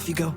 off you go.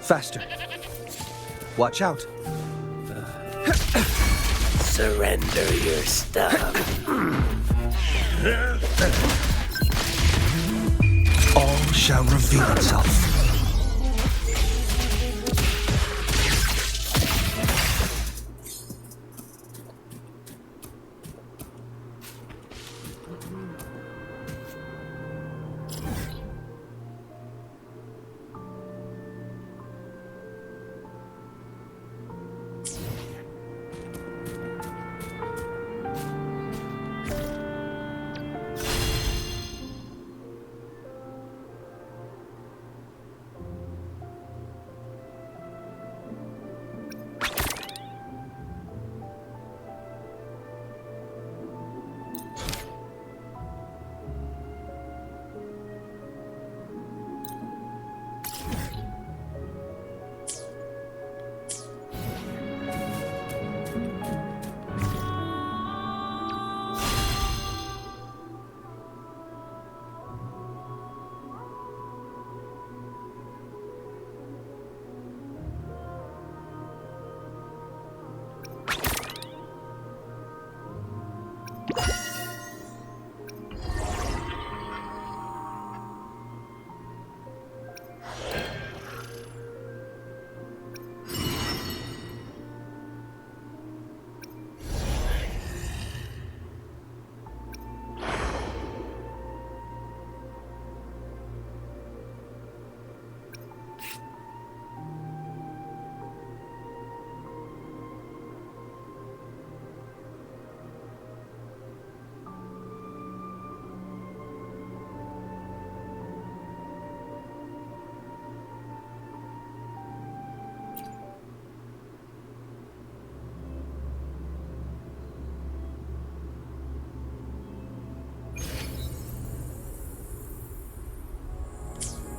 Faster. Watch out. Surrender your stuff. All shall reveal itself.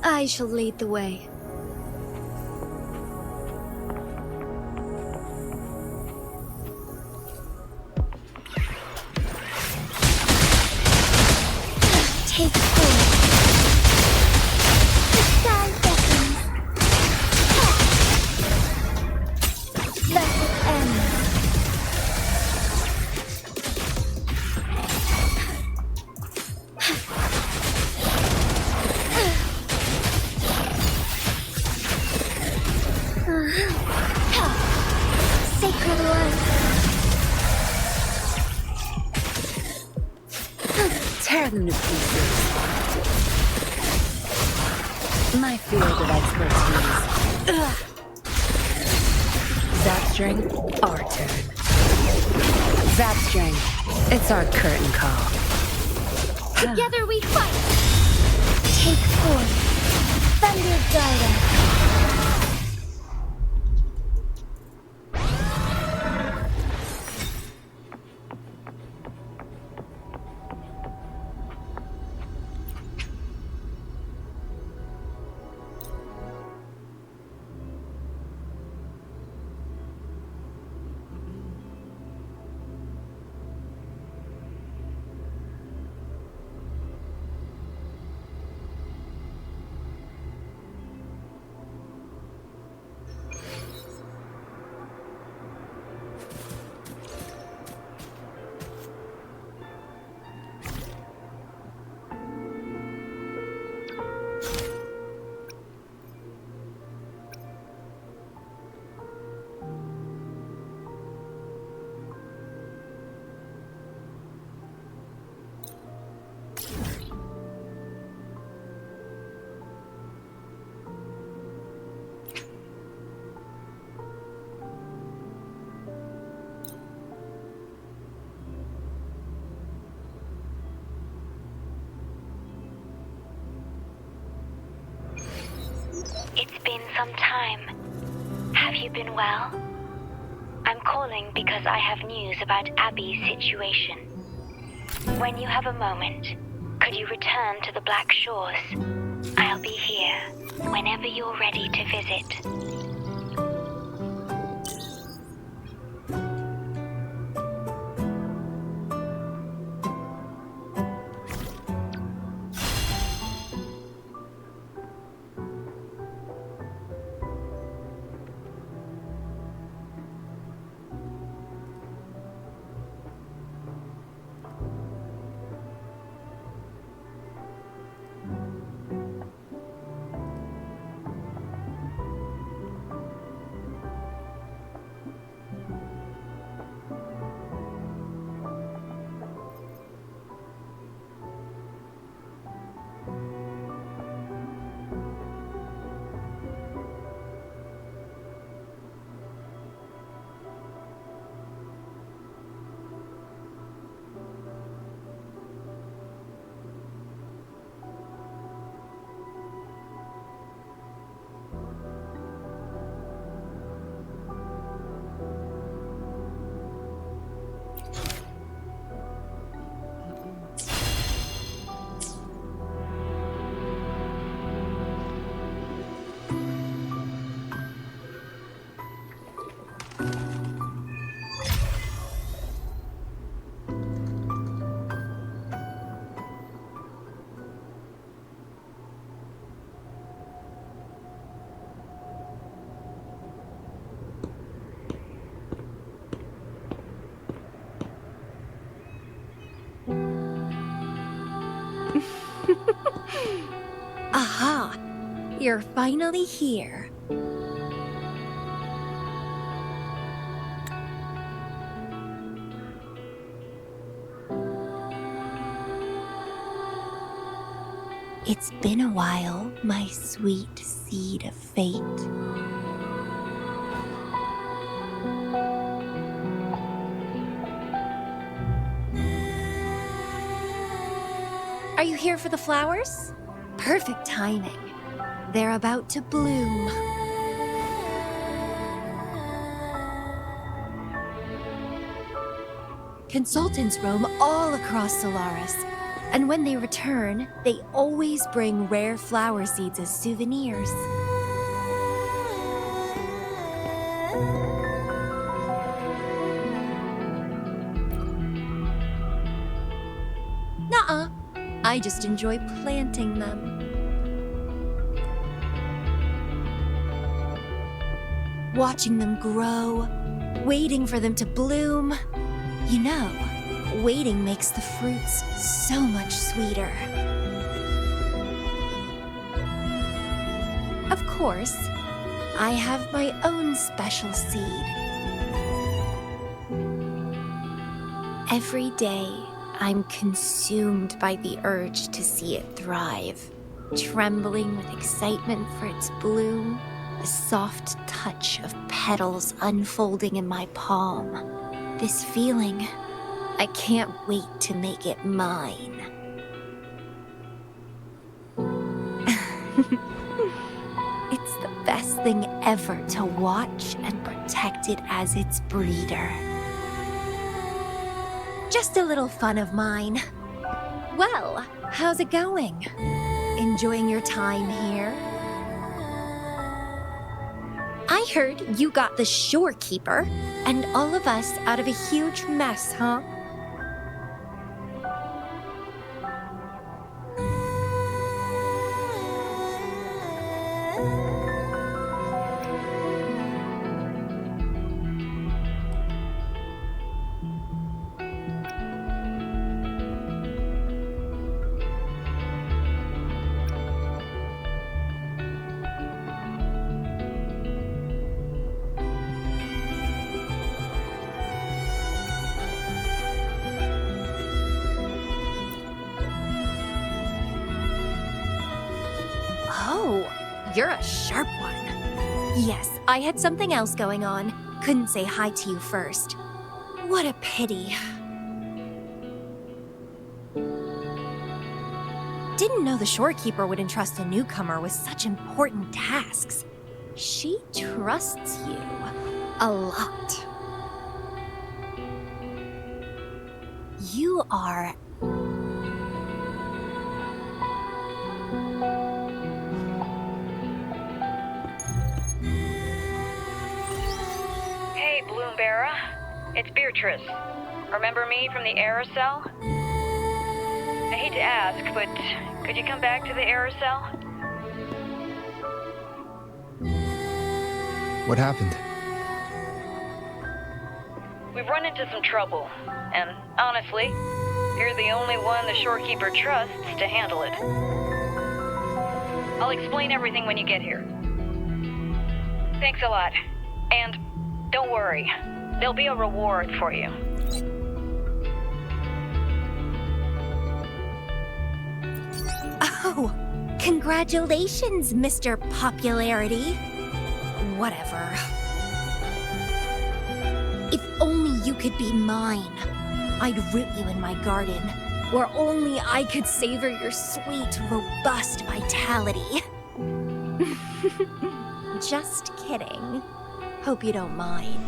I shall lead the way. Take hold. The sky beckons. Let it end. Sacred light. Tear them to pieces. My field of expertise. Zapstring, our turn. Zapstring, it's our curtain call. Together we fight. Take form. Thunder guide us. time. Have you been well? I'm calling because I have news about Abby's situation. When you have a moment, could you return to the Black Shores? I'll be here whenever you're ready to visit. Aha! You're finally here. It's been a while, my sweet seed of fate. Are you here for the flowers? Perfect timing. They're about to bloom. Consultants roam all across Solaris, and when they return, they always bring rare flower seeds as souvenirs. Nuh-uh. I just enjoy planting them. Watching them grow, waiting for them to bloom. You know, waiting makes the fruits so much sweeter. Of course, I have my own special seed. Every day, I'm consumed by the urge to see it thrive, trembling with excitement for its bloom, the soft touch of petals unfolding in my palm. This feeling, I can't wait to make it mine. It's the best thing ever to watch and protect it as its breeder. Just a little fun of mine. Well, how's it going? Enjoying your time here? I heard you got the shorekeeper and all of us out of a huge mess, huh? Oh, you're a sharp one. Yes, I had something else going on. Couldn't say hi to you first. What a pity. Didn't know the shorekeeper would entrust a newcomer with such important tasks. She trusts you a lot. You are... Hey, Bloomberra. It's Beatrice. Remember me from the aerosol? I hate to ask, but could you come back to the aerosol? What happened? We've run into some trouble, and honestly, you're the only one the shorekeeper trusts to handle it. I'll explain everything when you get here. Thanks a lot. And don't worry, there'll be a reward for you. Oh, congratulations, Mr. Popularity. Whatever. If only you could be mine. I'd root you in my garden, where only I could savor your sweet, robust vitality. Just kidding. Hope you don't mind.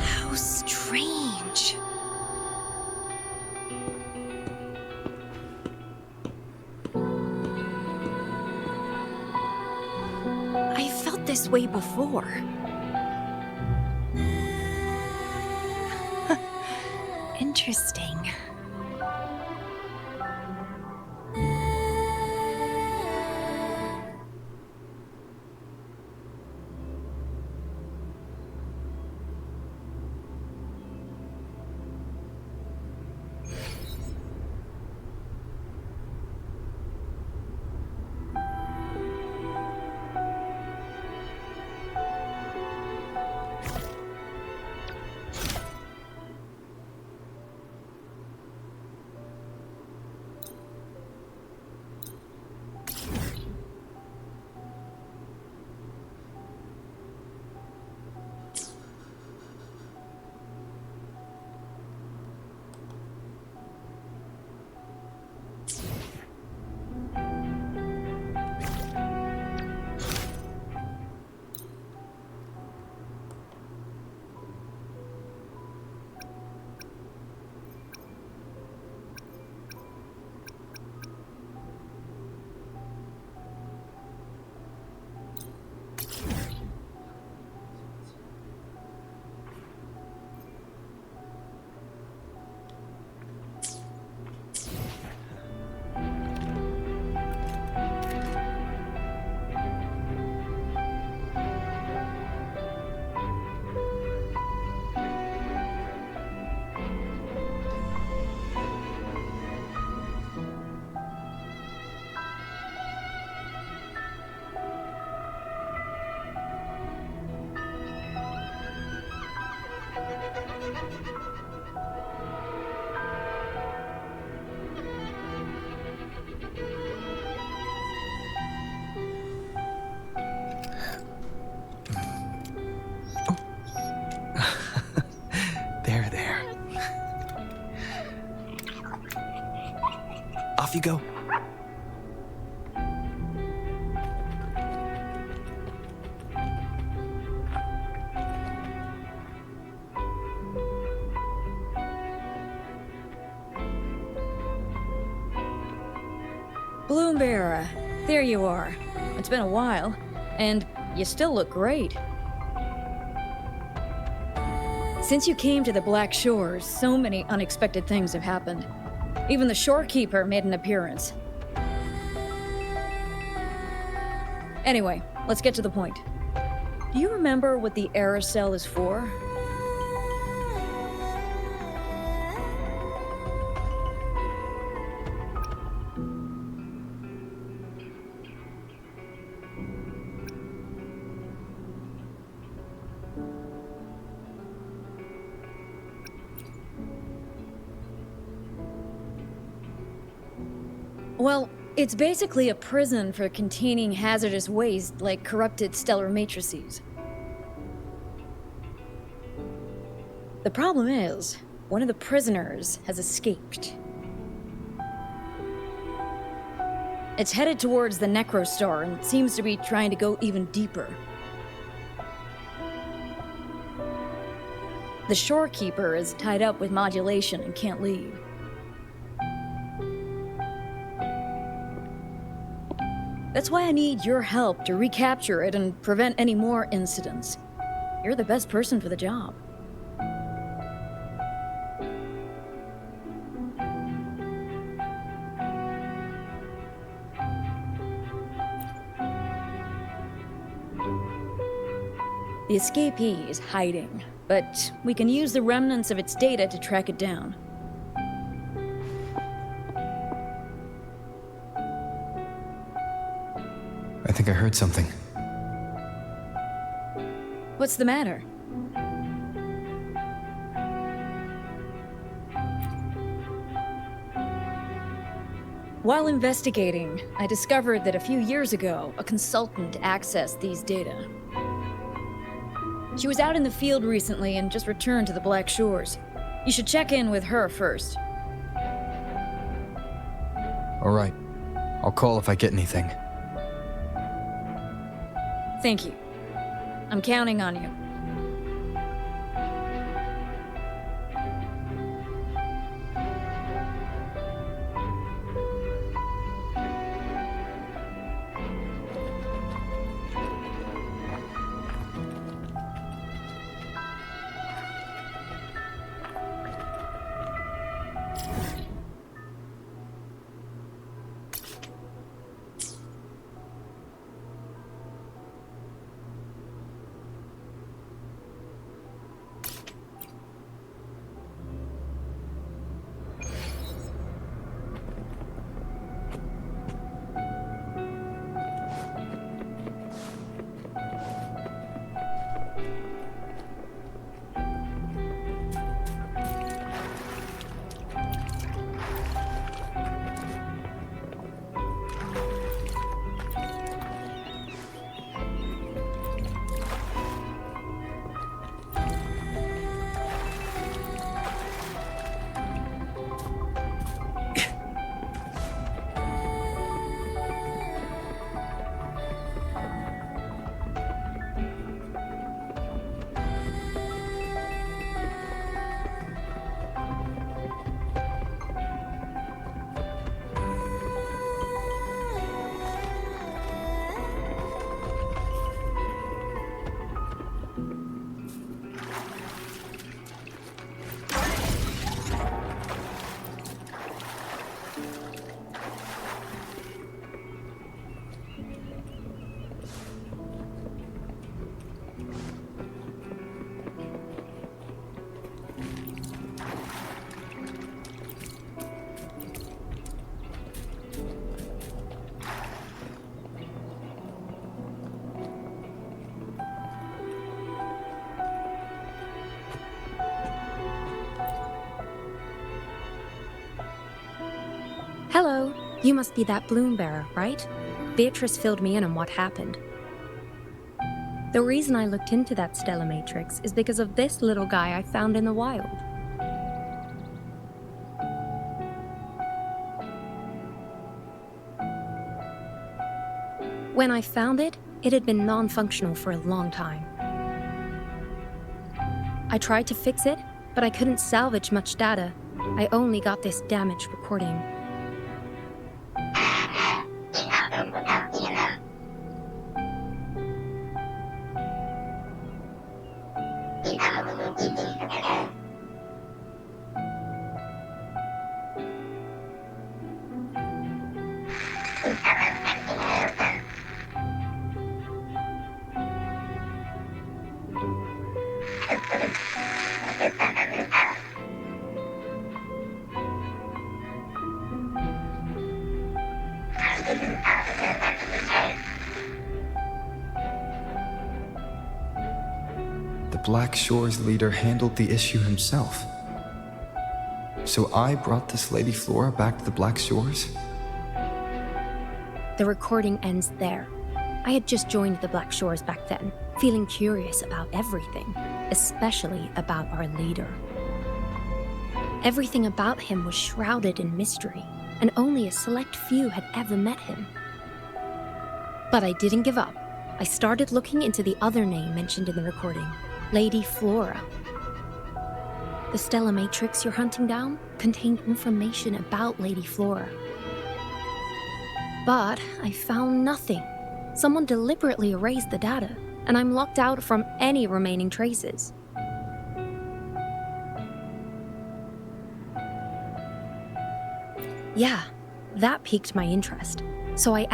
How strange. I felt this way before. Interesting. There. Off you go. Bloomberra, there you are. It's been a while, and you still look great. Since you came to the Black Shores, so many unexpected things have happened. Even the shorekeeper made an appearance. Anyway, let's get to the point. Do you remember what the aerosol is for? Well, it's basically a prison for containing hazardous waste like corrupted stellar matrices. The problem is, one of the prisoners has escaped. It's headed towards the Necrostar and seems to be trying to go even deeper. The shorekeeper is tied up with modulation and can't leave. That's why I need your help to recapture it and prevent any more incidents. You're the best person for the job. The escapee is hiding, but we can use the remnants of its data to track it down. I think I heard something. What's the matter? While investigating, I discovered that a few years ago, a consultant accessed these data. She was out in the field recently and just returned to the Black Shores. You should check in with her first. All right. I'll call if I get anything. Thank you. I'm counting on you. Hello. You must be that bloom bearer, right? Beatrice filled me in on what happened. The reason I looked into that stellar matrix is because of this little guy I found in the wild. When I found it, it had been non-functional for a long time. I tried to fix it, but I couldn't salvage much data. I only got this damaged recording. The Black Shores leader handled the issue himself. So I brought this Lady Flora back to the Black Shores? The recording ends there. I had just joined the Black Shores back then, feeling curious about everything, especially about our leader. Everything about him was shrouded in mystery, and only a select few had ever met him. But I didn't give up. I started looking into the other name mentioned in the recording, Lady Flora. The Stella Matrix you're hunting down contained information about Lady Flora. But I found nothing. Someone deliberately erased the data, and I'm locked out from any remaining traces. Yeah, that piqued my interest. So I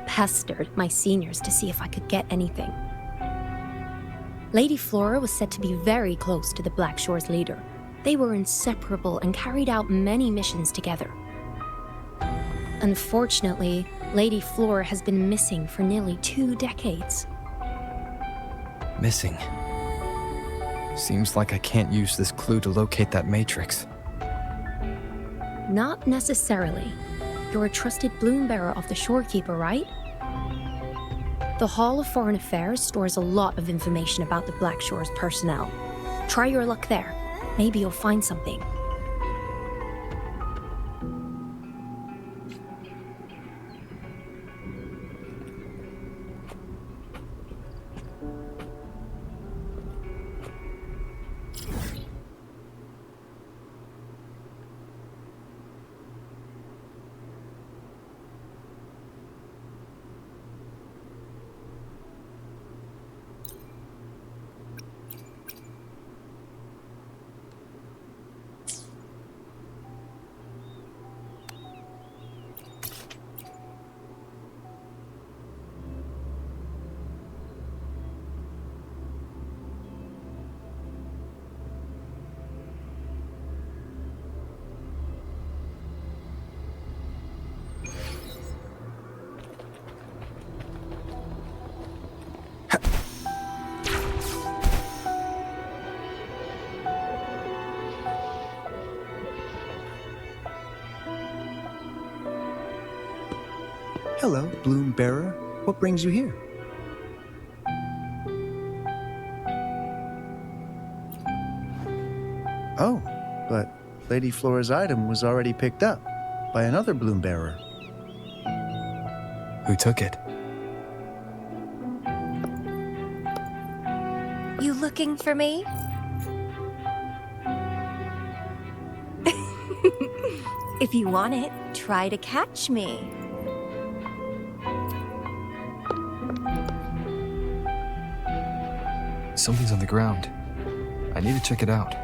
pestered my seniors to see if I could get anything. Lady Flora was said to be very close to the Black Shore's leader. They were inseparable and carried out many missions together. Unfortunately, Lady Flora has been missing for nearly 2 decades. Missing. Seems like I can't use this clue to locate that matrix. Not necessarily. You're a trusted bloom bearer of the Shorekeeper, right? The Hall of Foreign Affairs stores a lot of information about the Black Shore's personnel. Try your luck there. Maybe you'll find something. Hello, Bloom Bearer. What brings you here? Oh, but Lady Flora's item was already picked up by another Bloom Bearer. Who took it? You looking for me? If you want it, try to catch me. Something's on the ground. I need to check it out.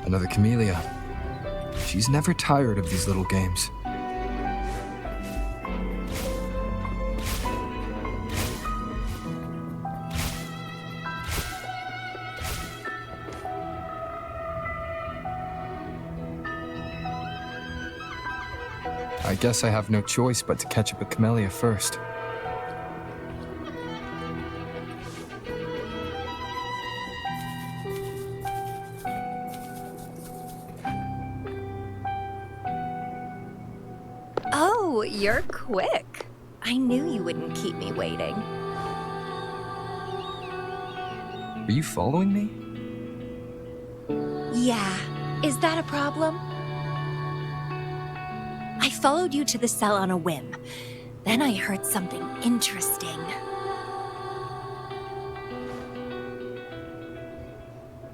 Another Camellya. She's never tired of these little games. I guess I have no choice but to catch up with Camellya first. Oh, you're quick. I knew you wouldn't keep me waiting. Are you following me? Yeah, is that a problem? I followed you to the cell on a whim. Then I heard something interesting.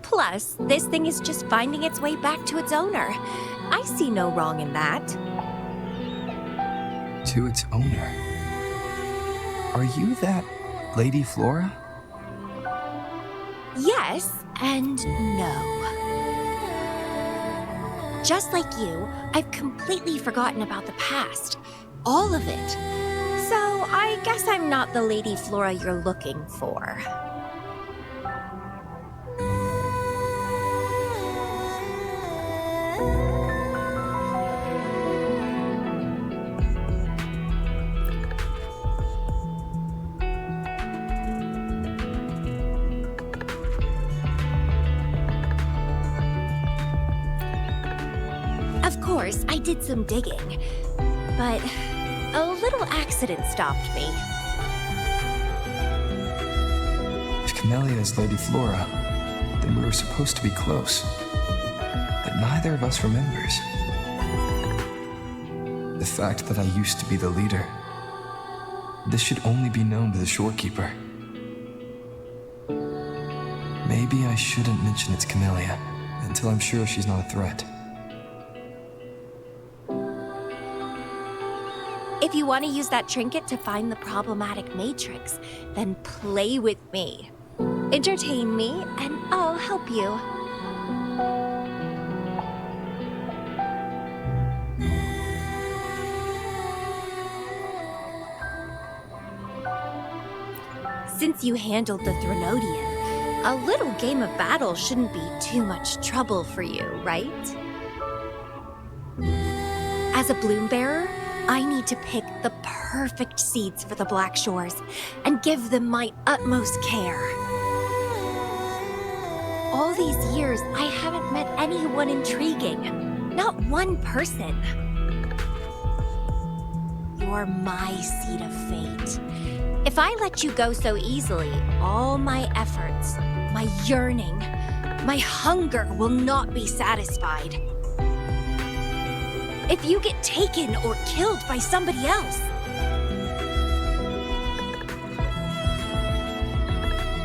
Plus, this thing is just finding its way back to its owner. I see no wrong in that. To its owner. Are you that Lady Flora? Yes and no. Just like you, I've completely forgotten about the past. All of it. So I guess I'm not the Lady Flora you're looking for. Of course, I did some digging, but a little accident stopped me. If Camellya is Lady Flora, then we were supposed to be close. But neither of us remembers. The fact that I used to be the leader. This should only be known to the shorekeeper. Maybe I shouldn't mention it's Camellya until I'm sure she's not a threat. If you want to use that trinket to find the problematic matrix, then play with me. Entertain me, and I'll help you. Since you handled the Threnodian, a little game of battle shouldn't be too much trouble for you, right? As a bloom bearer, I need to pick the perfect seeds for the Black Shores and give them my utmost care. All these years, I haven't met anyone intriguing. Not one person. You're my seed of fate. If I let you go so easily, all my efforts, my yearning, my hunger will not be satisfied. If you get taken or killed by somebody else,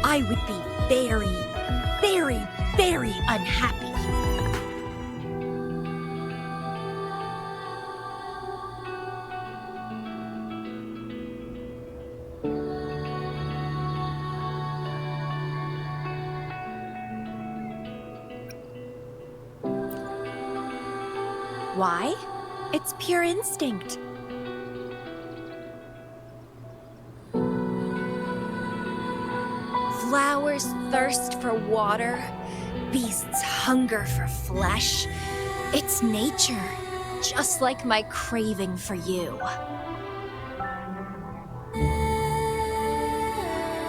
I would be very, very, very unhappy. Why? It's pure instinct. Flowers thirst for water, beasts hunger for flesh. It's nature, just like my craving for you.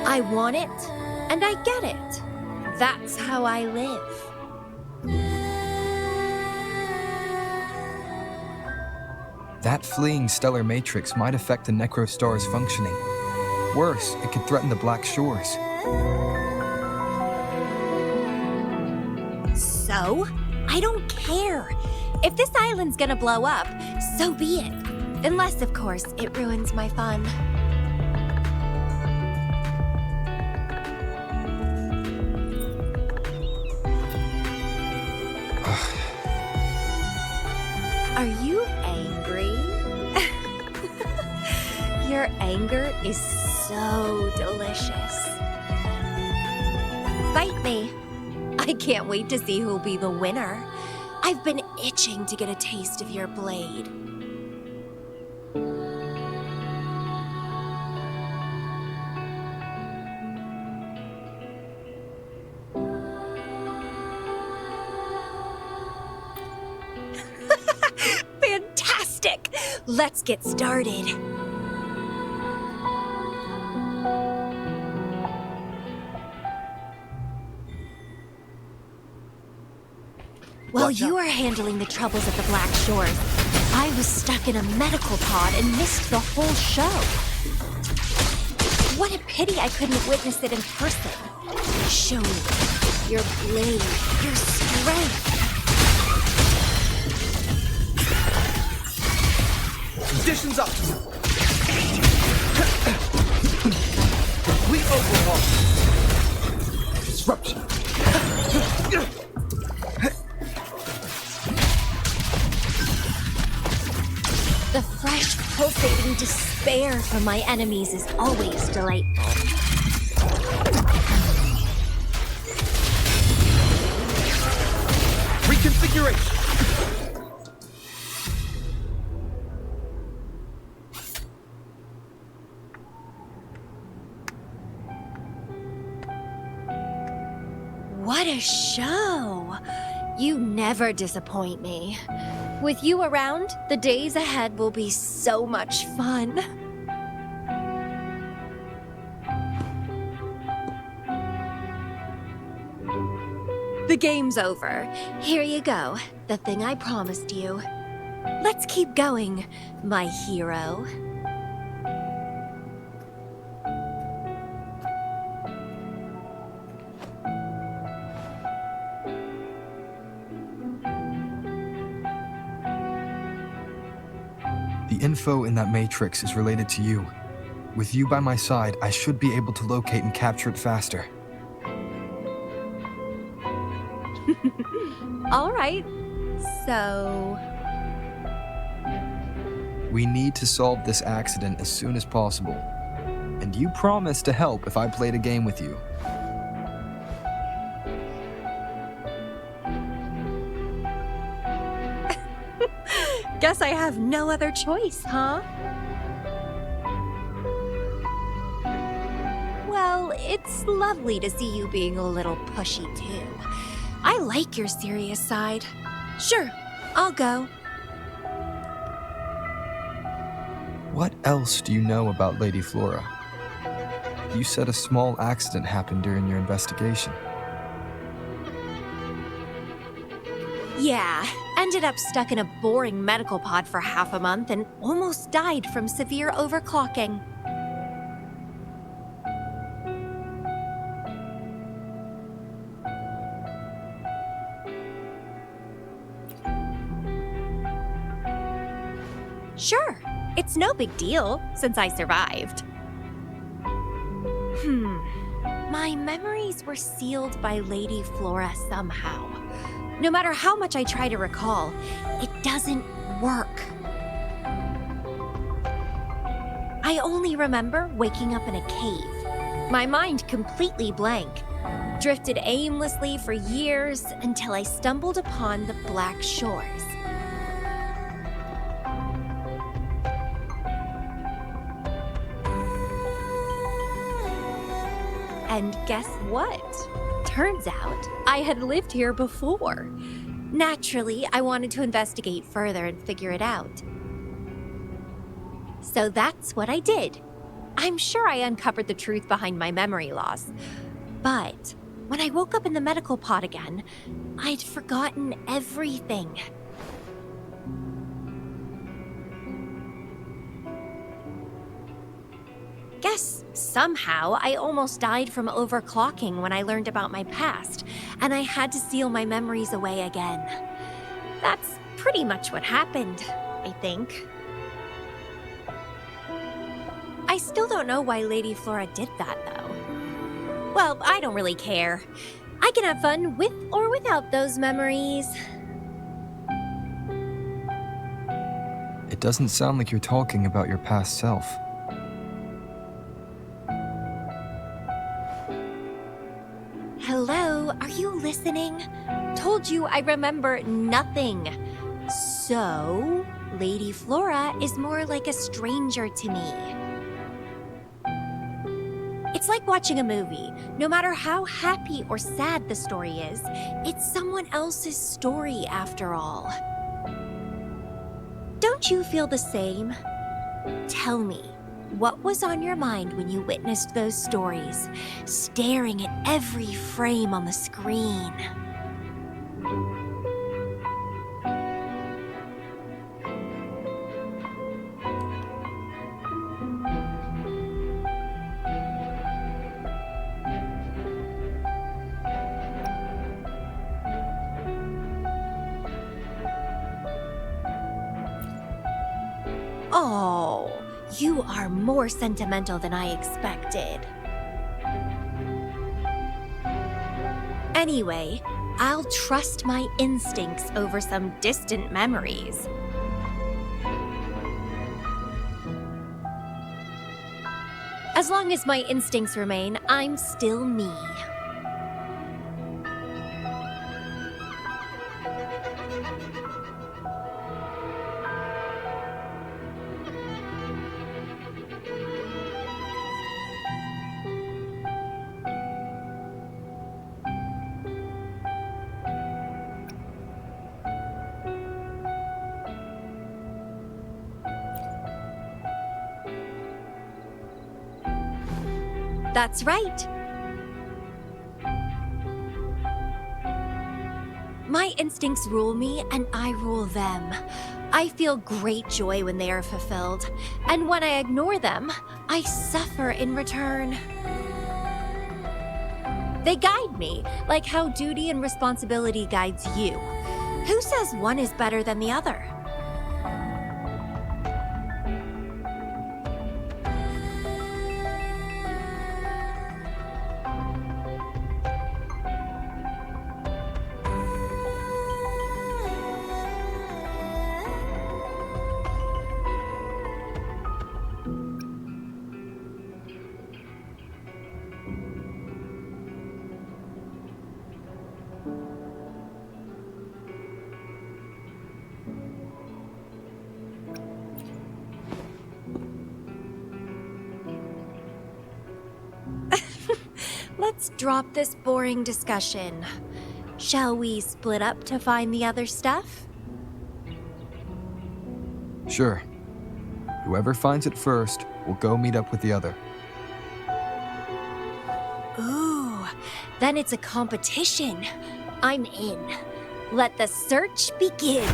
I want it, and I get it. That's how I live. That fleeing stellar matrix might affect the Necrostar's functioning. Worse, it could threaten the Black Shores. So? I don't care. If this island's gonna blow up, so be it. Unless, of course, it ruins my fun. Are you angry? Your anger is so delicious. Fight me. I can't wait to see who'll be the winner. I've been itching to get a taste of your blade. Fantastic! Let's get started. While you were handling the troubles at the Black Shores, I was stuck in a medical pod and missed the whole show. What a pity I couldn't witness it in person. Show me your blade, your strength. Conditions optimal. Complete overhaul. Disruption. The fresh, pulsating despair from my enemies is always delightful. Reconfiguration. What a show! You never disappoint me. With you around, the days ahead will be so much fun. The game's over. Here you go, the thing I promised you. Let's keep going, my hero. The info in that matrix is related to you. With you by my side, I should be able to locate and capture it faster. All right. So, We need to solve this accident as soon as possible. And you promised to help if I played a game with you. guess I have no other choice, huh? Well, it's lovely to see you being a little pushy, too. I like your serious side. Sure, I'll go. What else do you know about Lady Flora? You said a small accident happened during your investigation. Yeah, ended up stuck in a boring medical pod for half a month and almost died from severe overclocking. Sure, it's no big deal since I survived. My memories were sealed by Lady Flora somehow. No matter how much I try to recall, it doesn't work. I only remember waking up in a cave, my mind completely blank, drifted aimlessly for years until I stumbled upon the Black Shores. And guess what? Turns out I had lived here before. Naturally, I wanted to investigate further and figure it out. So that's what I did. I'm sure I uncovered the truth behind my memory loss. But when I woke up in the medical pod again, I'd forgotten everything. Guess somehow I almost died from overclocking when I learned about my past, and I had to seal my memories away again. That's pretty much what happened, I think. I still don't know why Lady Flora did that, though. Well, I don't really care. I can have fun with or without those memories. It doesn't sound like you're talking about your past self. Hello, are you listening? Told you I remember nothing. So, Lady Flora is more like a stranger to me. It's like watching a movie. No matter how happy or sad the story is, it's someone else's story after all. Don't you feel the same? Tell me. What was on your mind when you witnessed those stories, staring at every frame on the screen? Oh. You are more sentimental than I expected. Anyway, I'll trust my instincts over some distant memories. As long as my instincts remain, I'm still me. That's right. My instincts rule me, and I rule them. I feel great joy when they are fulfilled, and when I ignore them, I suffer in return. They guide me, like how duty and responsibility guides you. Who says one is better than the other? Let's drop this boring discussion. Shall we split up to find the other stuff? Sure. Whoever finds it first will go meet up with the other. Ooh, then it's a competition. I'm in. Let the search begin.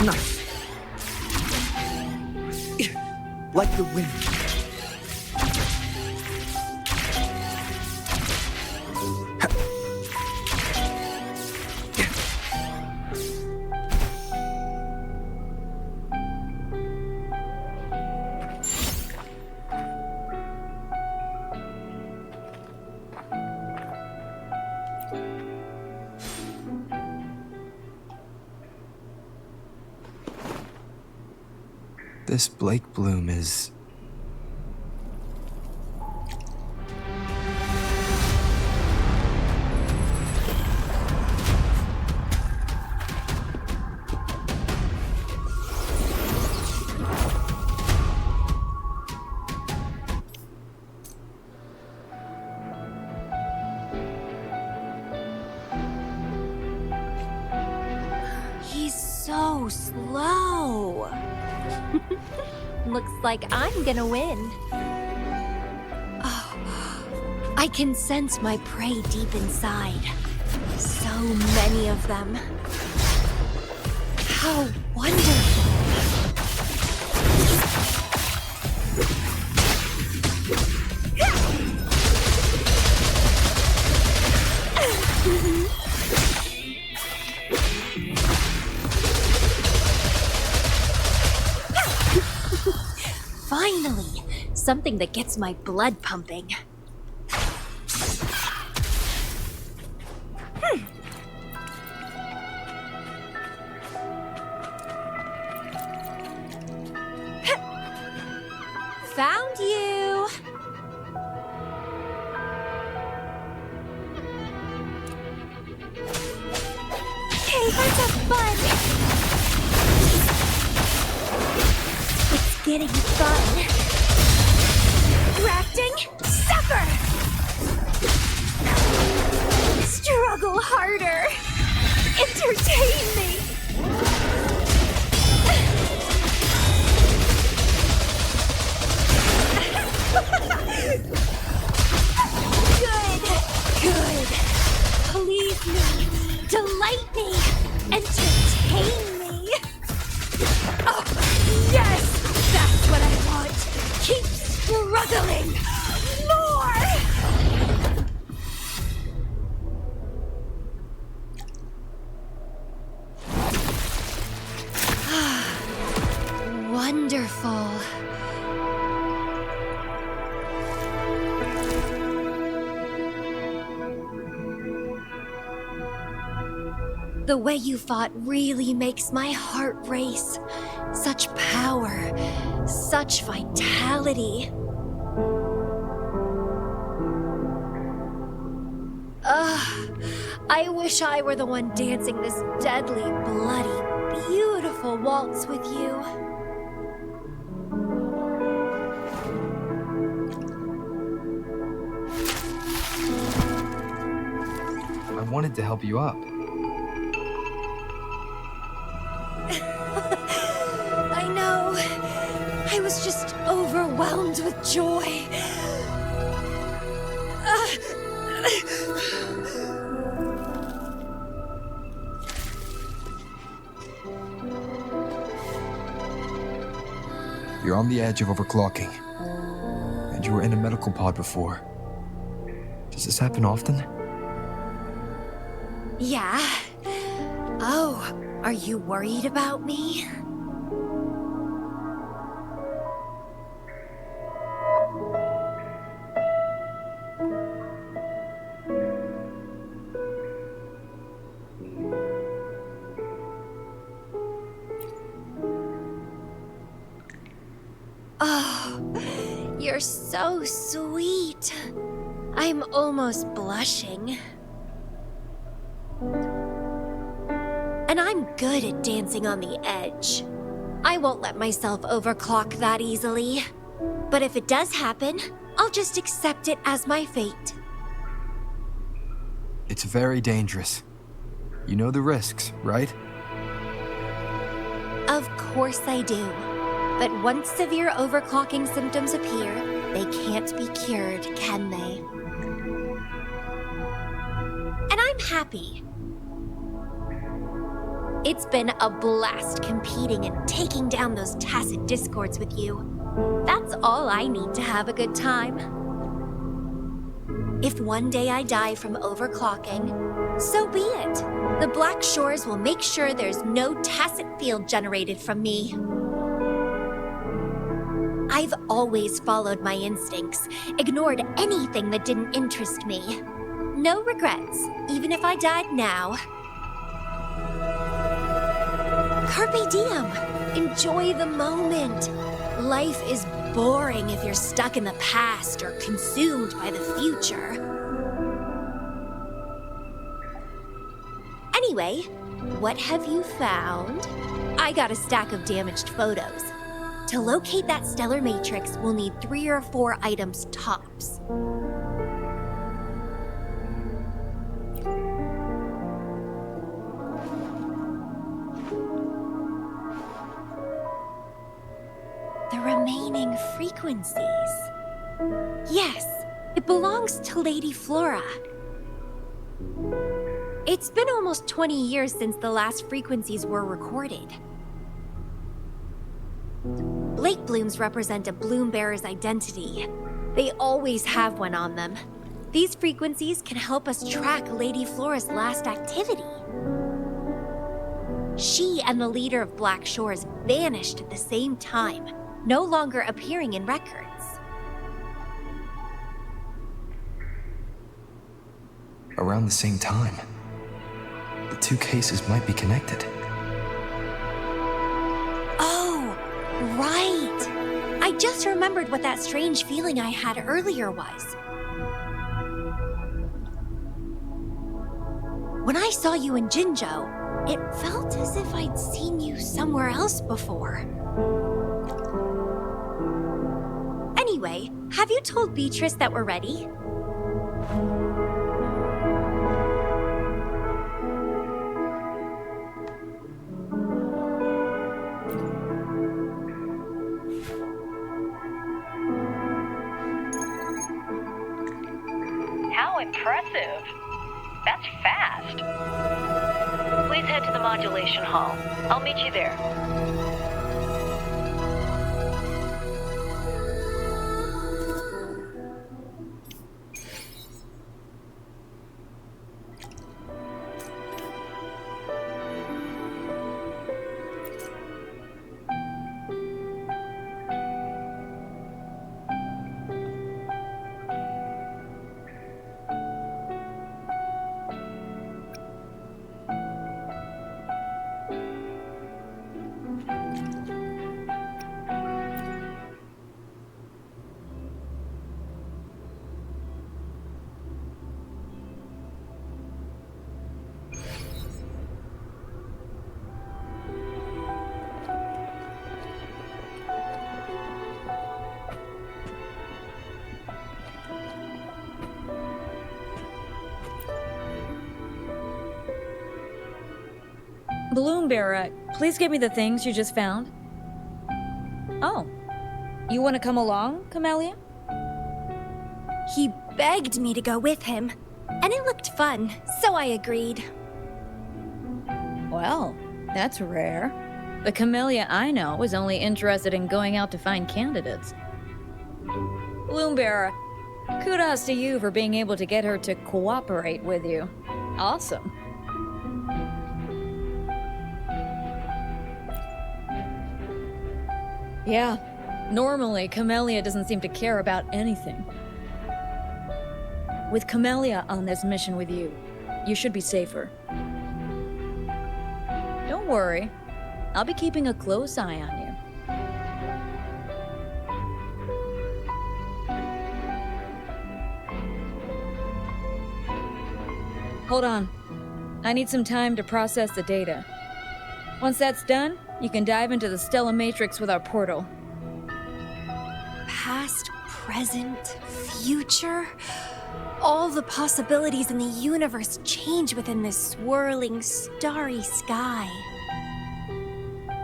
Nice. Like the wind. This Blake bloom is... He's so slow. Looks like I'm gonna win. Oh, I can sense my prey deep inside. So many of them. How wonderful. Finally, something that gets my blood pumping. Found you! Hey, let's have fun! It's getting fun. Grafting, suffer! Struggle harder! Entertain me! Good. Please me, delight me, entertain me. Oh, yes, that's what I want. Keep struggling. More. Wonderful. The way you fought really makes my heart race. Such power, such vitality. I wish I were the one dancing this deadly, bloody, beautiful waltz with you. I wanted to help you up. bones with joy. You're on the edge of overclocking. And you were in a medical pod before. Does this happen often? Yeah. Oh, are you worried about me? Oh, you're so sweet. I'm almost blushing. And I'm good at dancing on the edge. I won't let myself overclock that easily. But if it does happen, I'll just accept it as my fate. It's very dangerous. You know the risks, right? Of course I do. But once severe overclocking symptoms appear, they can't be cured, can they? And I'm happy. It's been a blast competing and taking down those tacit discords with you. That's all I need to have a good time. If one day I die from overclocking, so be it. The Black Shores will make sure there's no tacit field generated from me. I've always followed my instincts, ignored anything that didn't interest me. No regrets, even if I died now. Carpe diem. Enjoy the moment. Life is boring if you're stuck in the past or consumed by the future. Anyway, what have you found? I got a stack of damaged photos. To locate that stellar matrix, we'll need 3 or 4 items tops. The remaining frequencies. Yes, it belongs to Lady Flora. It's been almost 20 years since the last frequencies were recorded. Lake blooms represent a bloom bearer's identity. They always have one on them. These frequencies can help us track Lady Flora's last activity. She and the leader of Black Shores vanished at the same time, no longer appearing in records. Around the same time. The two cases might be connected. Oh, right! I just remembered what that strange feeling I had earlier was. When I saw you in Jinzhou, it felt as if I'd seen you somewhere else before. Anyway, have you told Beatrice that we're ready? How impressive. That's fast. Please head to the modulation hall. I'll meet you there. Bloom Bearer, please give me the things you just found. Oh, You want to come along, Camellya? He begged me to go with him, and it looked fun, so I agreed. Well, that's rare. The Camellya I know was only interested in going out to find candidates. Bloombearer, kudos to you for being able to get her to cooperate with you. Awesome. Yeah, normally Camellya doesn't seem to care about anything. With Camellya on this mission with you, you should be safer. Don't worry, I'll be keeping a close eye on you. Hold on. I need some time to process the data. Once that's done, you can dive into the Stella Matrix with our portal. Past, present, future. All the possibilities in the universe change within this swirling, starry sky.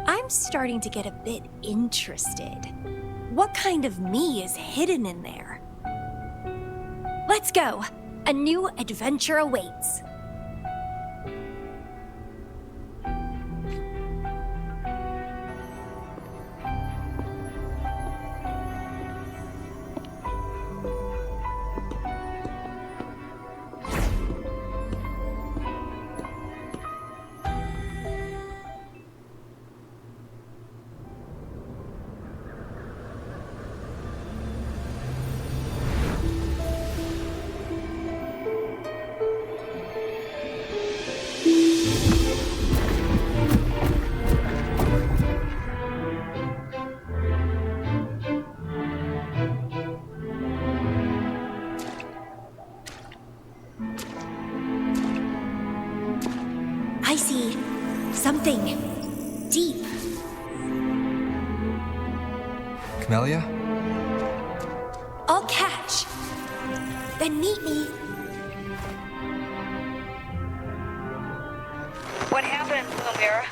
I'm starting to get a bit interested. What kind of me is hidden in there? Let's go! A new adventure awaits. I see something deep. Camellya? I'll catch. Then meet me. What happened, Bloombearer?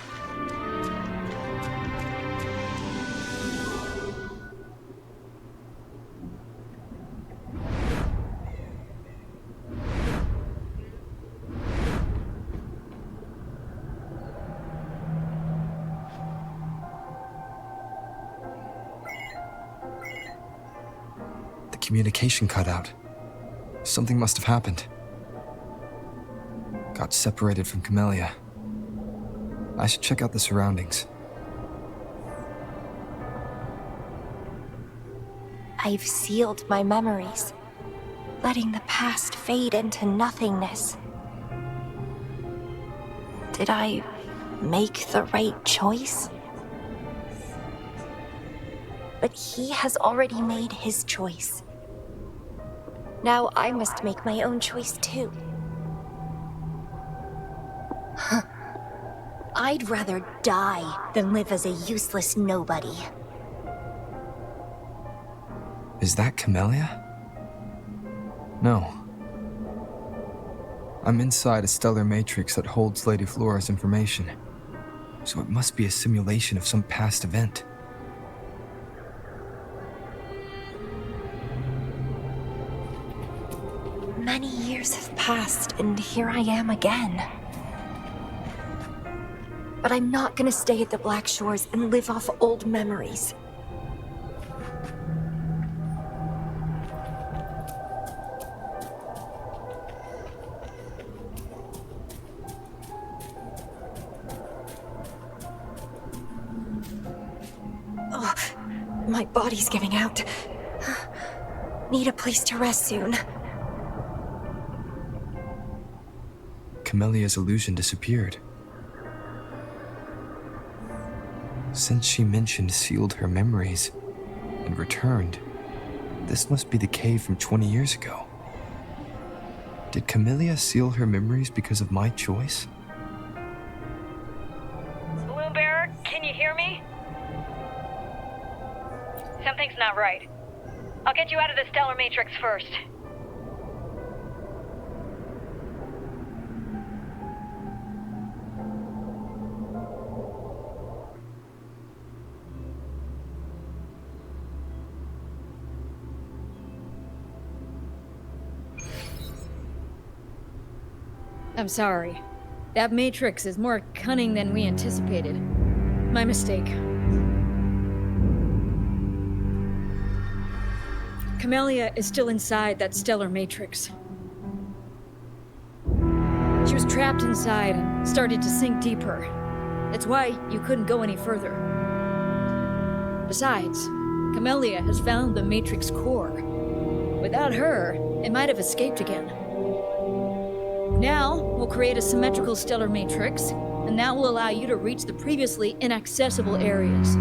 Communication cut out. Something must have happened. Got separated from Camellya. I should check out the surroundings. I've sealed my memories, letting the past fade into nothingness. Did I make the right choice? But he has already made his choice. Now I must make my own choice too. I'd rather die than live as a useless nobody. Is that Camellya? No. I'm inside a stellar matrix that holds Lady Flora's information. So it must be a simulation of some past event. Many years have passed, and here I am again. But I'm not gonna stay at the Black Shores and live off old memories. Oh, my body's giving out. Need a place to rest soon. Camellya's illusion disappeared. Since she mentioned sealed her memories and returned, this must be the cave from 20 years ago. Did Camellya seal her memories because of my choice? Bloombearer, can you hear me? Something's not right. I'll get you out of the stellar matrix first. I'm sorry. That matrix is more cunning than we anticipated. My mistake. Camellya is still inside that stellar matrix. She was trapped inside and started to sink deeper. That's why you couldn't go any further. Besides, Camellya has found the matrix core. Without her, it might have escaped again. Now, we'll create a symmetrical stellar matrix, and that will allow you to reach the previously inaccessible areas.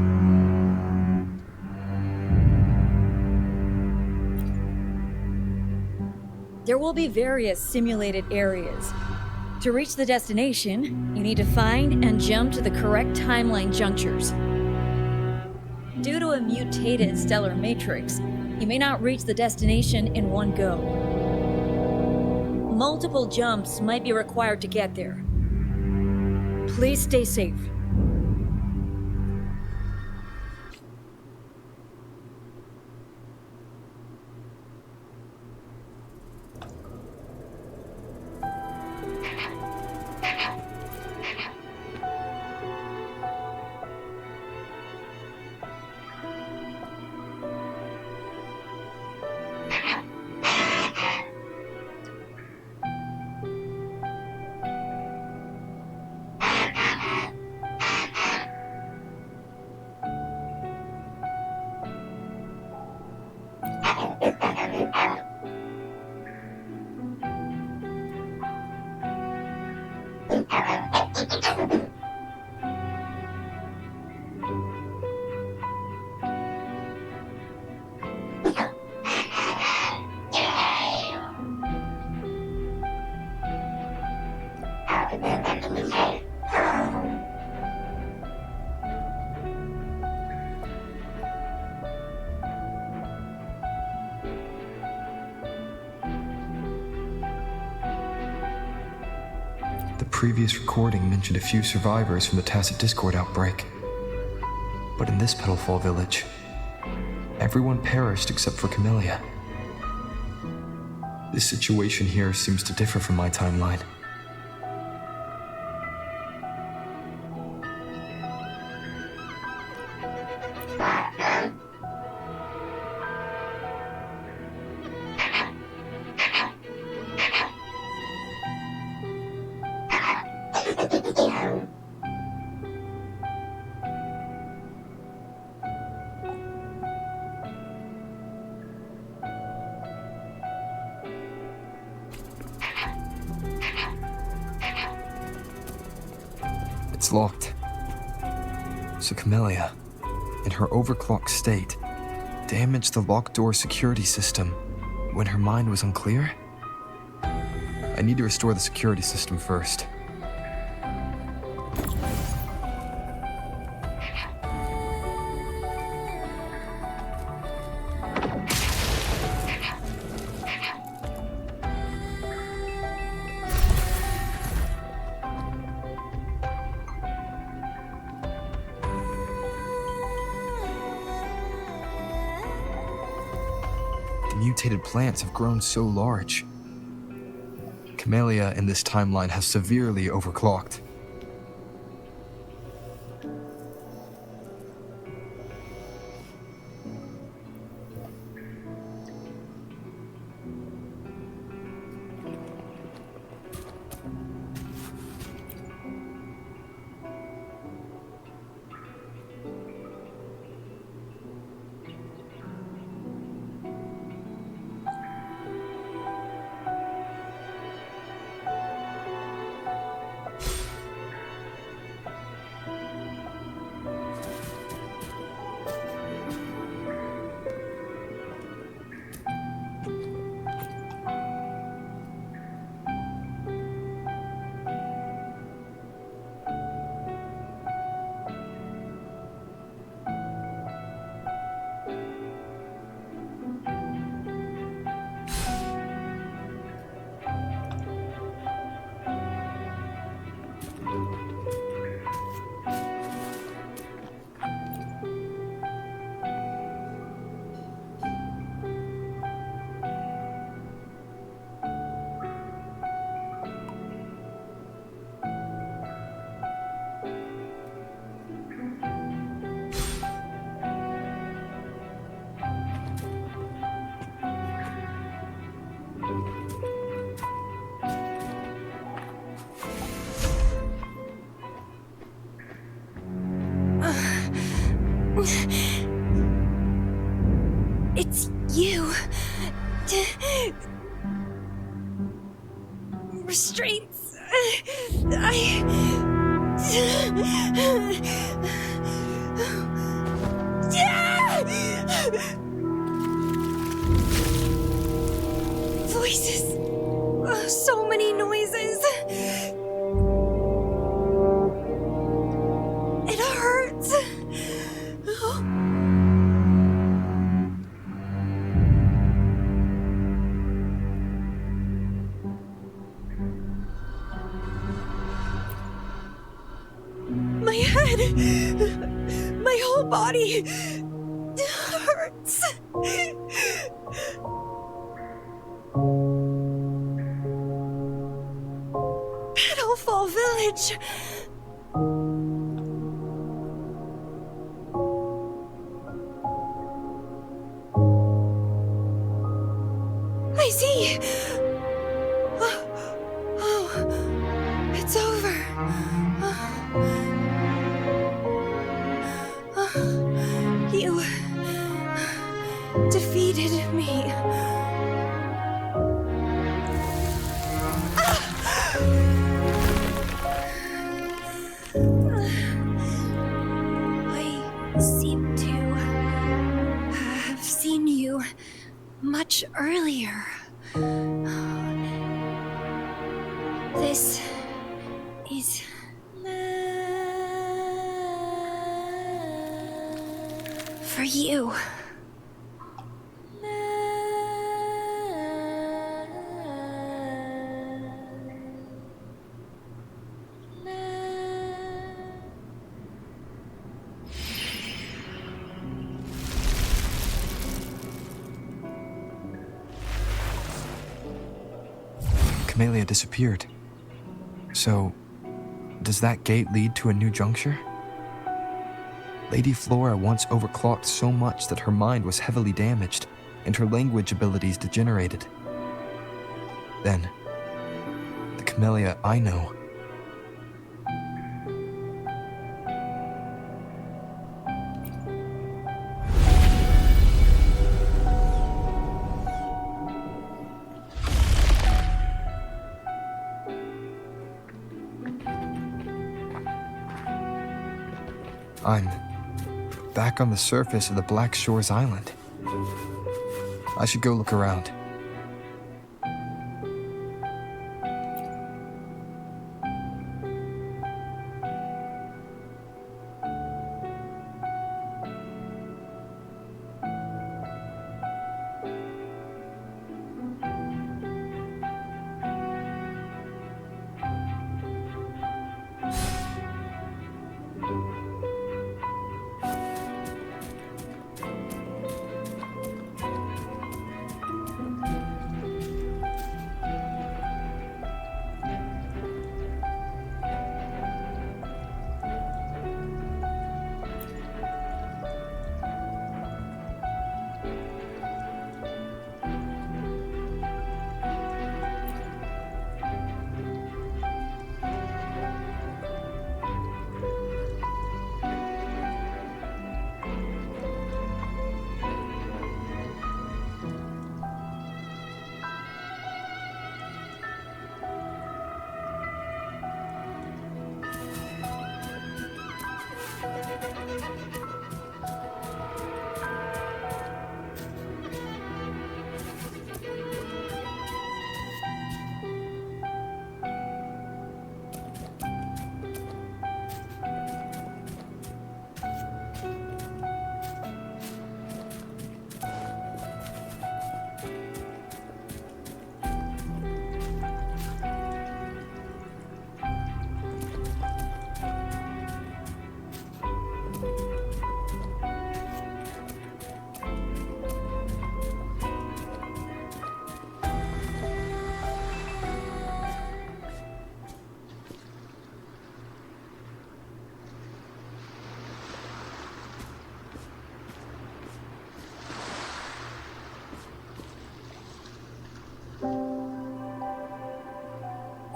There will be various simulated areas. To reach the destination, you need to find and jump to the correct timeline junctures. Due to a mutated stellar matrix, you may not reach the destination in one go. Multiple jumps might be required to get there. Please stay safe. The previous recording mentioned a few survivors from the Tacit Discord outbreak. But in this Petalfall village, everyone perished except for Camellya. This situation here seems to differ from my timeline. It's locked. So Camellya, in her overclocked state, damaged the locked door security system when her mind was unclear? I need to restore the security system first. The mutated plants have grown so large. Camellya in this timeline has severely overclocked. restraints. Voices. So many noises. It hurts. My head, my whole body hurts. Petalfall Village. I see. Oh, it's over. You defeated me. I seem to have seen you much earlier. This is for you. Camellya disappeared. So, does that gate lead to a new juncture? Lady Flora once overclocked so much that her mind was heavily damaged and her language abilities degenerated. Then, the Camellya I know. I'm back on the surface of the Black Shores Island. I should go look around.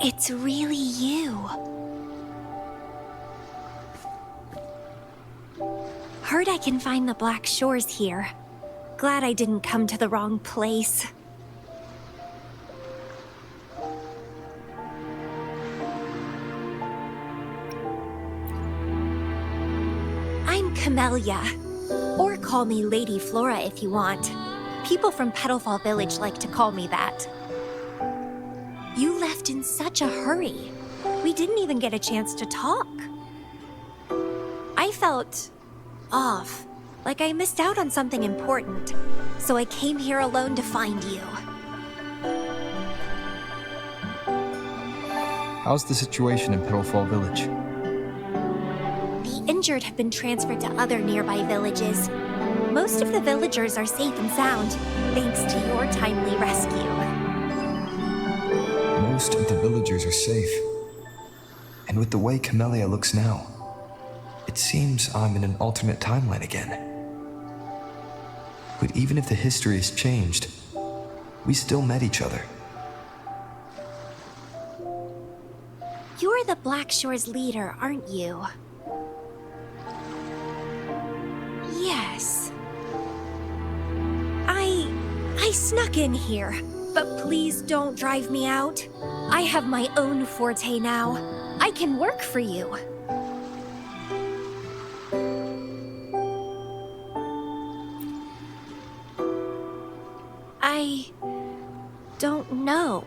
It's really you. Heard I can find the Black Shores here. Glad I didn't come to the wrong place. Camellya. Or call me Lady Flora if you want. People from Petalfall Village like to call me that. You left in such a hurry. We didn't even get a chance to talk. I felt off, like I missed out on something important. So I came here alone to find you. How's the situation in Petalfall Village? The injured have been transferred to other nearby villages. Most of the villagers are safe and sound, thanks to your timely rescue. Most of the villagers are safe. And with the way Camellya looks now, it seems I'm in an alternate timeline again. But even if the history has changed, we still met each other. You're the Black Shore's leader, aren't you? Yes. I snuck in here, but please don't drive me out. I have my own forte now. I can work for you. I don't know.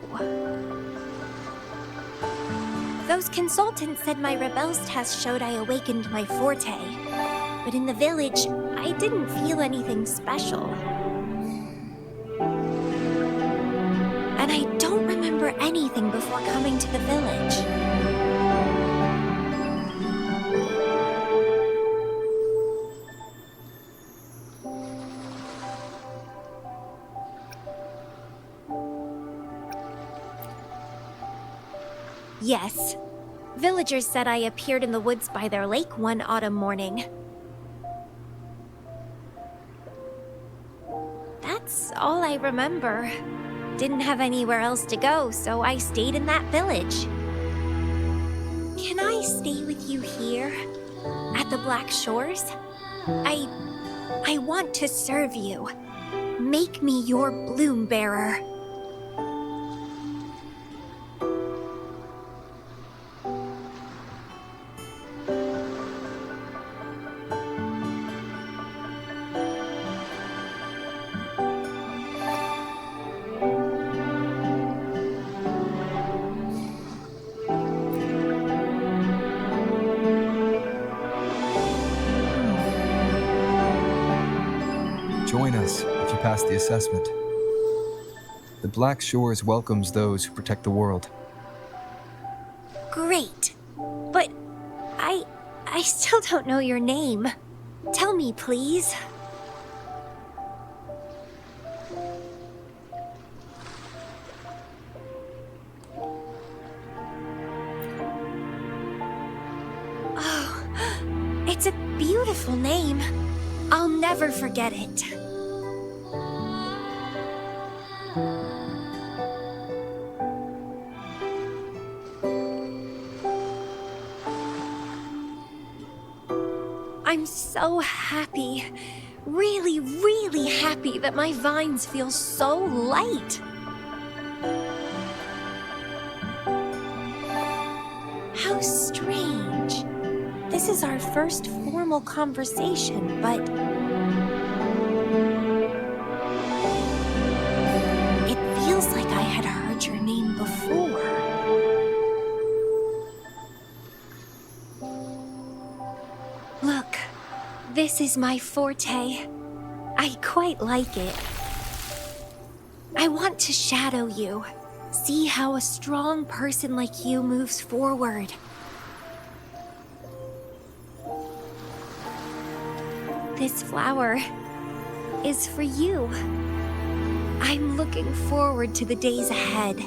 Those consultants said my rebels test showed I awakened my forte. But in the village, I didn't feel anything special. And I don't remember anything before coming to the village. Yes. Villagers said I appeared in the woods by their lake one autumn morning. That's all I remember. Didn't have anywhere else to go, so I stayed in that village. Can I stay with you here? At the Black Shores? I want to serve you. Make me your bloom bearer. Join us if you pass the assessment. The Black Shores welcomes those who protect the world. Great. But I still don't know your name. Tell me, please. Oh, it's a beautiful name. I'll never forget it. I'm so happy. Really, really happy that my vines feel so light. How strange. This is our first formal conversation, but it feels like I had heard your name before. Look, this is my forte. I quite like it. I want to shadow you. See how a strong person like you moves forward. This flower is for you. I'm looking forward to the days ahead.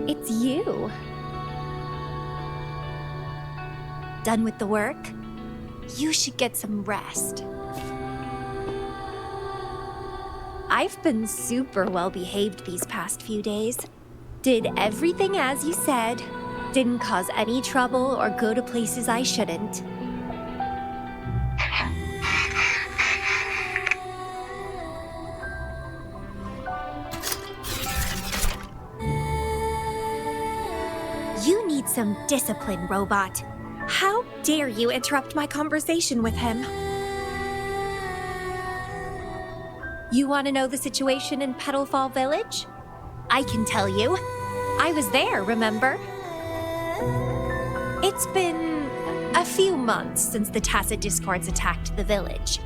It's you. Done with the work? You should get some rest. I've been super well behaved these past few days. Did everything as you said. Didn't cause any trouble or go to places I shouldn't. You need some discipline, robot. How dare you interrupt my conversation with him? You want to know the situation in Petalfall Village? I can tell you. I was there, remember? It's been a few months since the Tacit Discords attacked the village.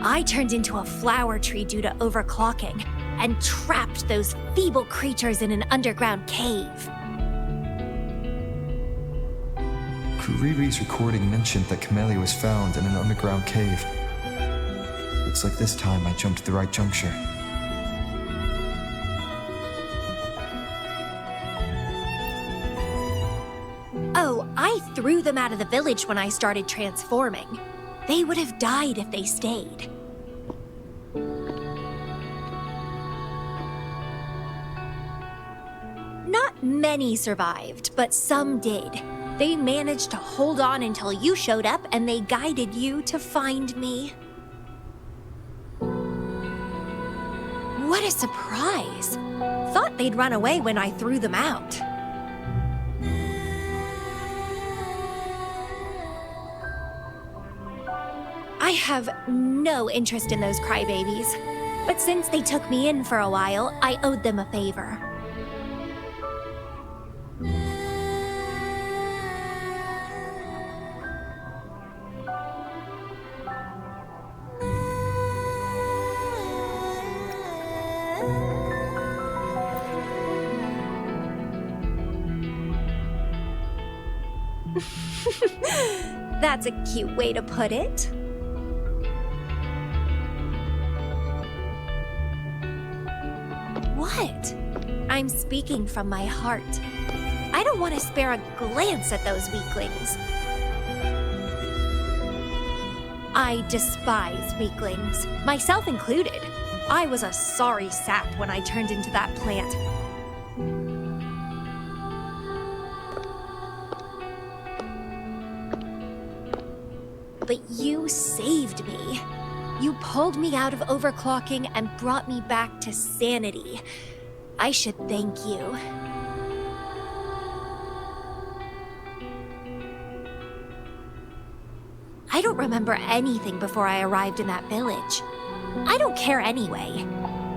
I turned into a flower tree due to overclocking and trapped those feeble creatures in an underground cave. Kuriri's recording mentioned that Camellya was found in an underground cave. Looks like this time I jumped at the right juncture. Oh, I threw them out of the village when I started transforming. They would have died if they stayed. Not many survived, but some did. They managed to hold on until you showed up and they guided you to find me. What a surprise! Thought they'd run away when I threw them out. I have no interest in those crybabies, but since they took me in for a while, I owed them a favor. That's a cute way to put it. What? I'm speaking from my heart. I don't want to spare a glance at those weaklings. I despise weaklings, myself included. I was a sorry sap when I turned into that plant. But you saved me. You pulled me out of overclocking and brought me back to sanity. I should thank you. I don't remember anything before I arrived in that village. I don't care anyway.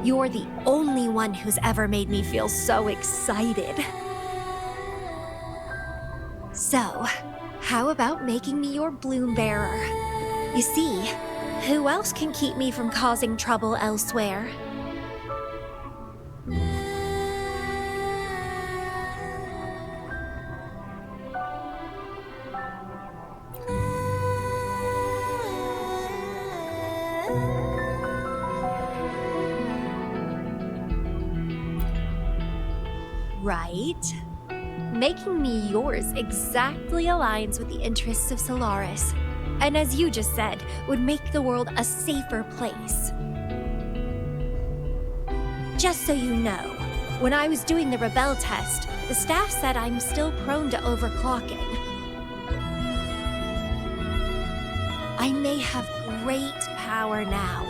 You're the only one who's ever made me feel so excited. So, how about making me your bloom bearer? You see, who else can keep me from causing trouble elsewhere? Right? Making me yours exactly aligns with the interests of Solaris, and as you just said, would make the world a safer place. Just so you know, when I was doing the Rebel test, the staff said I'm still prone to overclocking. I may have great power now,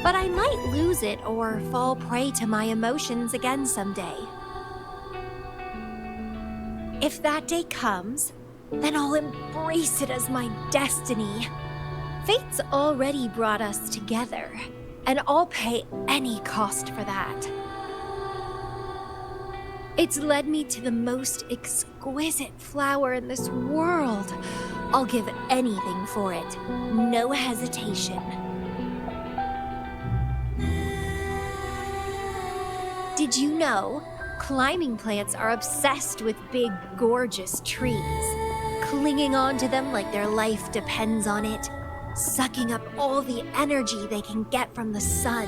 but I might lose it or fall prey to my emotions again someday. If that day comes, then I'll embrace it as my destiny. Fate's already brought us together, and I'll pay any cost for that. It's led me to the most exquisite flower in this world. I'll give anything for it, no hesitation. Did you know? Climbing plants are obsessed with big, gorgeous trees, clinging onto them like their life depends on it, sucking up all the energy they can get from the sun.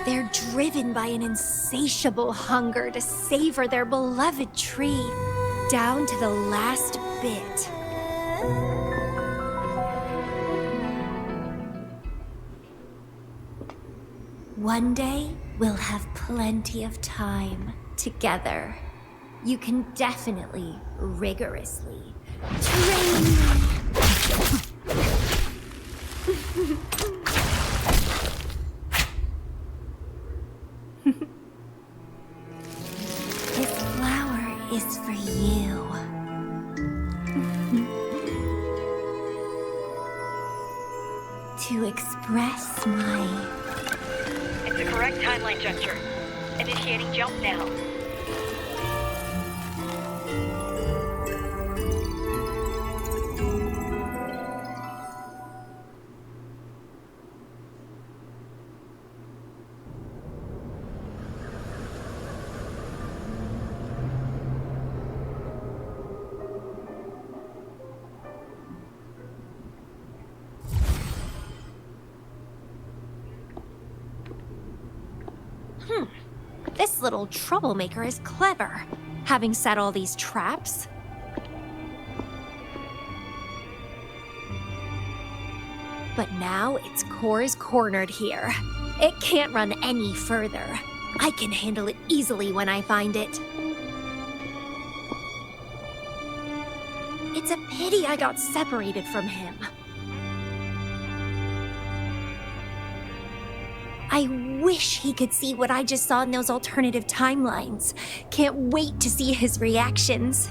They're driven by an insatiable hunger to savor their beloved tree, down to the last bit. One day, we'll have plenty of time together. You can definitely, rigorously train me. This flower is for you. To express my... It's the correct timeline juncture. Initiating jump now. This little troublemaker is clever, having set all these traps. But now its core is cornered here. It can't run any further. I can handle it easily when I find it. It's a pity I got separated from him. I wish he could see what I just saw in those alternative timelines. Can't wait to see his reactions.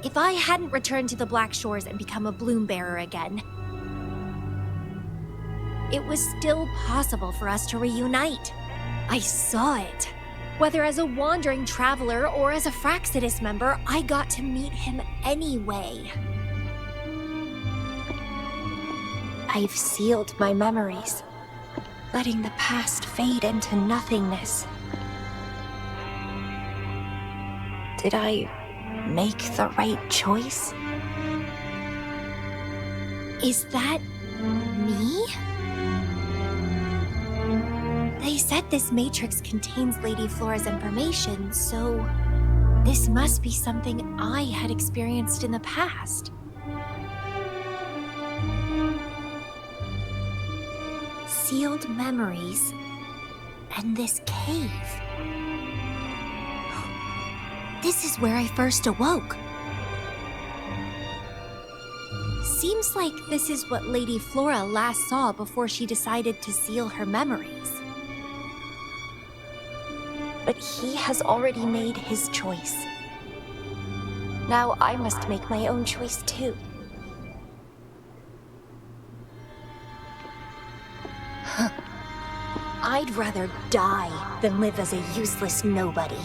If I hadn't returned to the Black Shores and become a bloom bearer again, it was still possible for us to reunite. I saw it. Whether as a wandering traveler or as a Fraxidus member, I got to meet him anyway. I've sealed my memories, letting the past fade into nothingness. Did I make the right choice? Is that me? They said this matrix contains Lady Flora's information, so this must be something I had experienced in the past. Sealed memories, and this cave. This is where I first awoke. Seems like this is what Lady Flora last saw before she decided to seal her memories. But he has already made his choice. Now I must make my own choice too. I'd rather die than live as a useless nobody.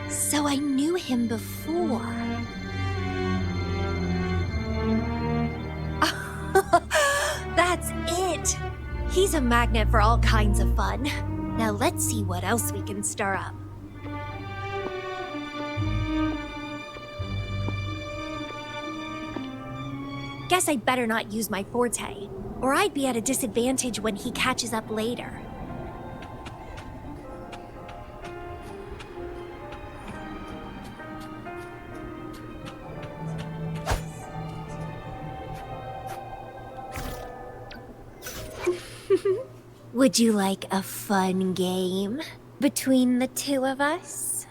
So I knew him before. That's it! He's a magnet for all kinds of fun. Now let's see what else we can stir up. Guess I'd better not use my forte, or I'd be at a disadvantage when he catches up later. Would you like a fun game between the two of us?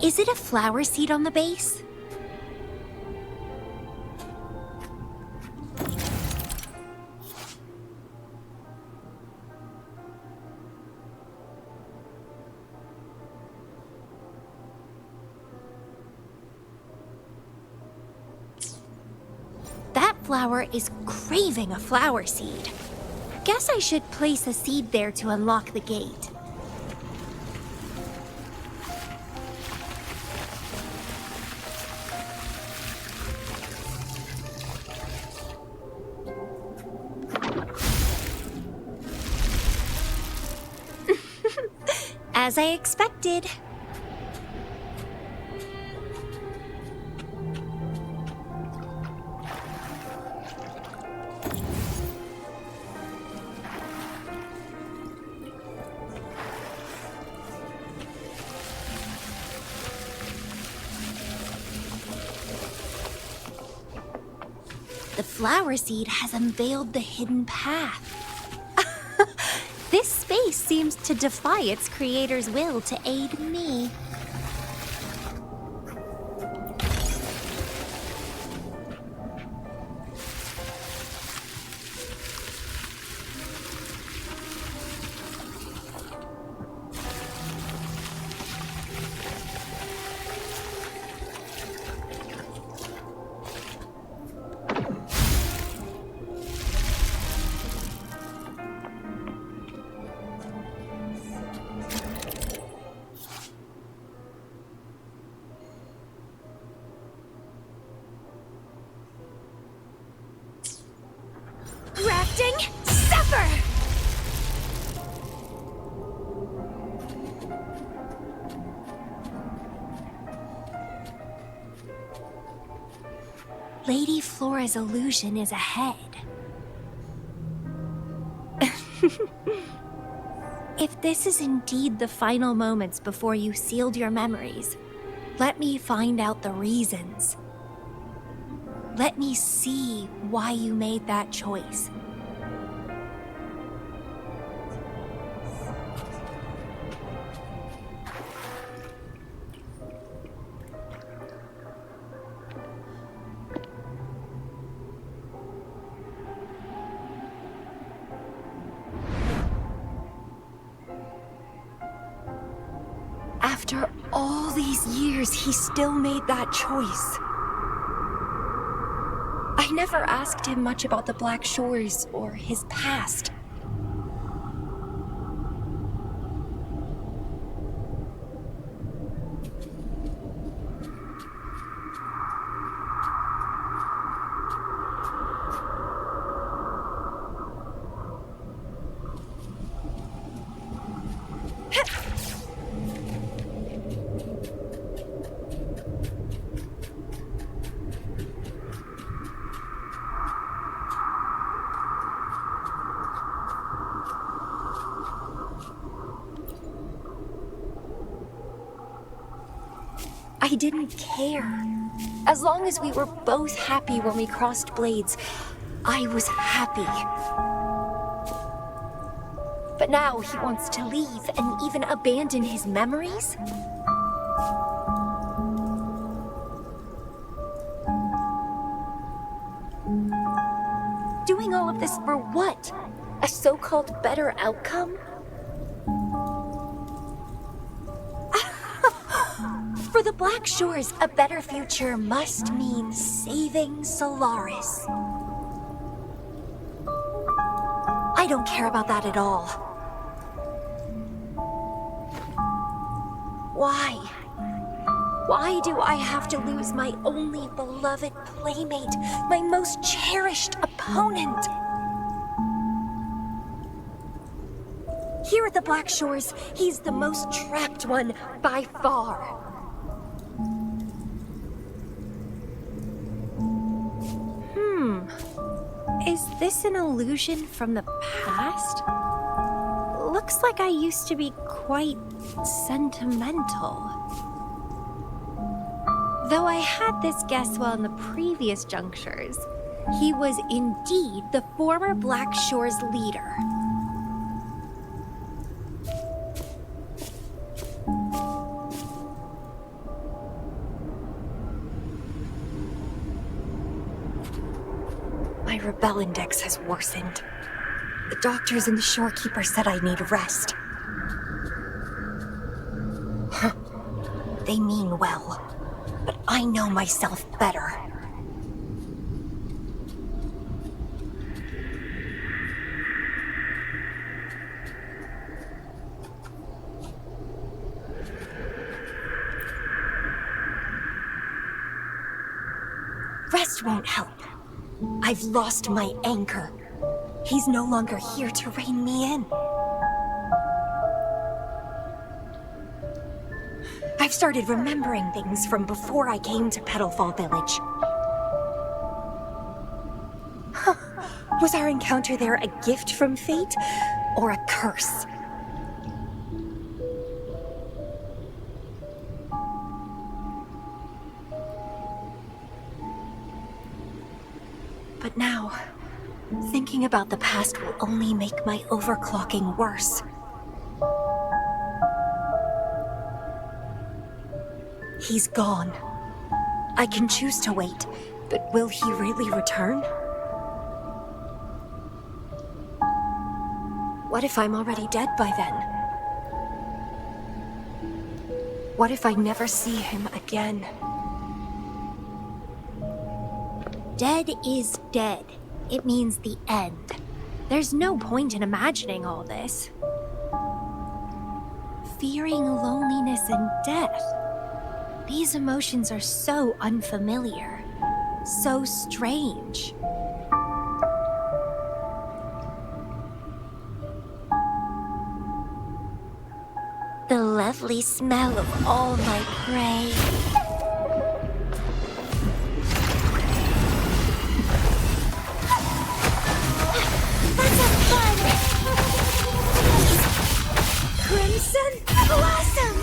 Is it a flower seed on the base? That flower is craving a flower seed. Guess I should place a seed there to unlock the gate. As I expected. The flower seed has unveiled the hidden path. This space seems to defy its creator's will to aid me. Grafting, suffer! Lady Flora's illusion is ahead. If this is indeed the final moments before you sealed your memories, let me find out the reasons. Let me see why you made that choice. After all these years, he still made that choice. I never asked him much about the Black Shores or his past. I didn't care. As long as we were both happy when we crossed blades, I was happy. But now he wants to leave and even abandon his memories? Doing all of this for what? A so-called better outcome? For the Black Shores, a better future must mean saving Solaris. I don't care about that at all. Why? Why do I have to lose my only beloved playmate, my most cherished opponent? Here at the Black Shores, he's the most trapped one by far. Is this an illusion from the past? Looks like I used to be quite sentimental. Though I had this guess while in the previous junctures, he was indeed the former Black Shores leader. My rebel index has worsened. The doctors and the shorekeeper said I need rest. They mean well, but I know myself better. Rest won't help. I've lost my anchor. He's no longer here to rein me in. I've started remembering things from before I came to Petalfall Village. Huh. Was our encounter there a gift from fate, or a curse? But now, thinking about the past will only make my overclocking worse. He's gone. I can choose to wait, but will he really return? What if I'm already dead by then? What if I never see him again? Dead is dead. It means the end. There's no point in imagining all this. Fearing loneliness and death. These emotions are so unfamiliar, so strange. The lovely smell of all my prey. That's a fun! Crimson Blossom!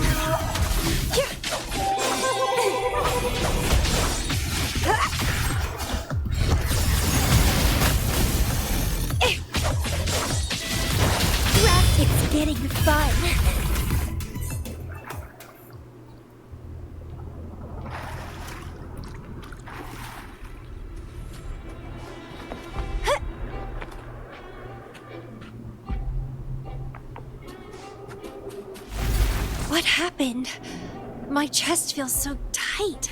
It's getting fun. What happened? My chest feels so tight,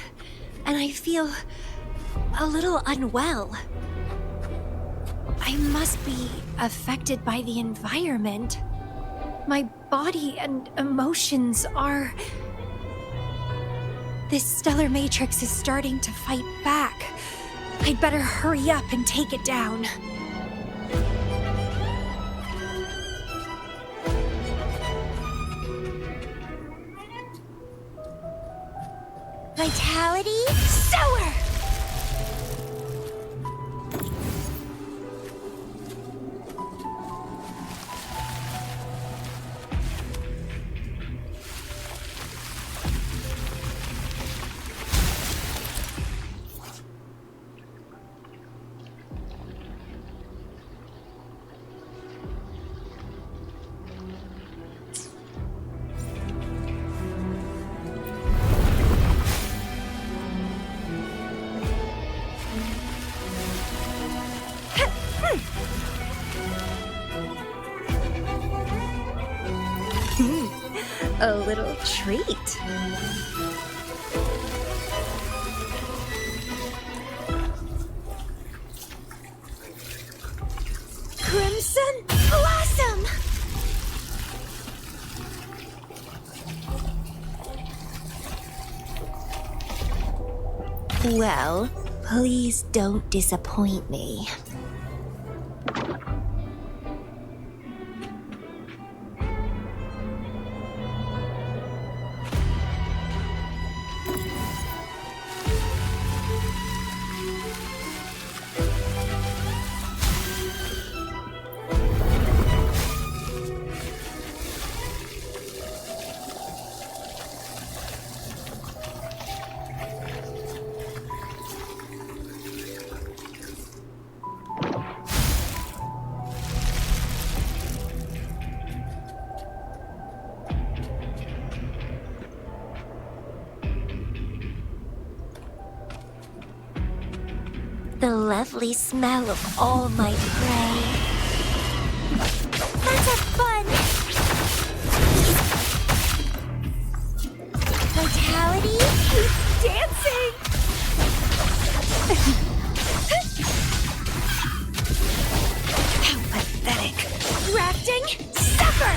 and I feel a little unwell. I must be affected by the environment. My body and emotions are... This stellar matrix is starting to fight back. I'd better hurry up and take it down. Vitality Sower! A little treat. Crimson Blossom! Well, please don't disappoint me. The lovely smell of all my prey. That's a fun! Vitality keeps dancing! How pathetic! Grafting, suffer!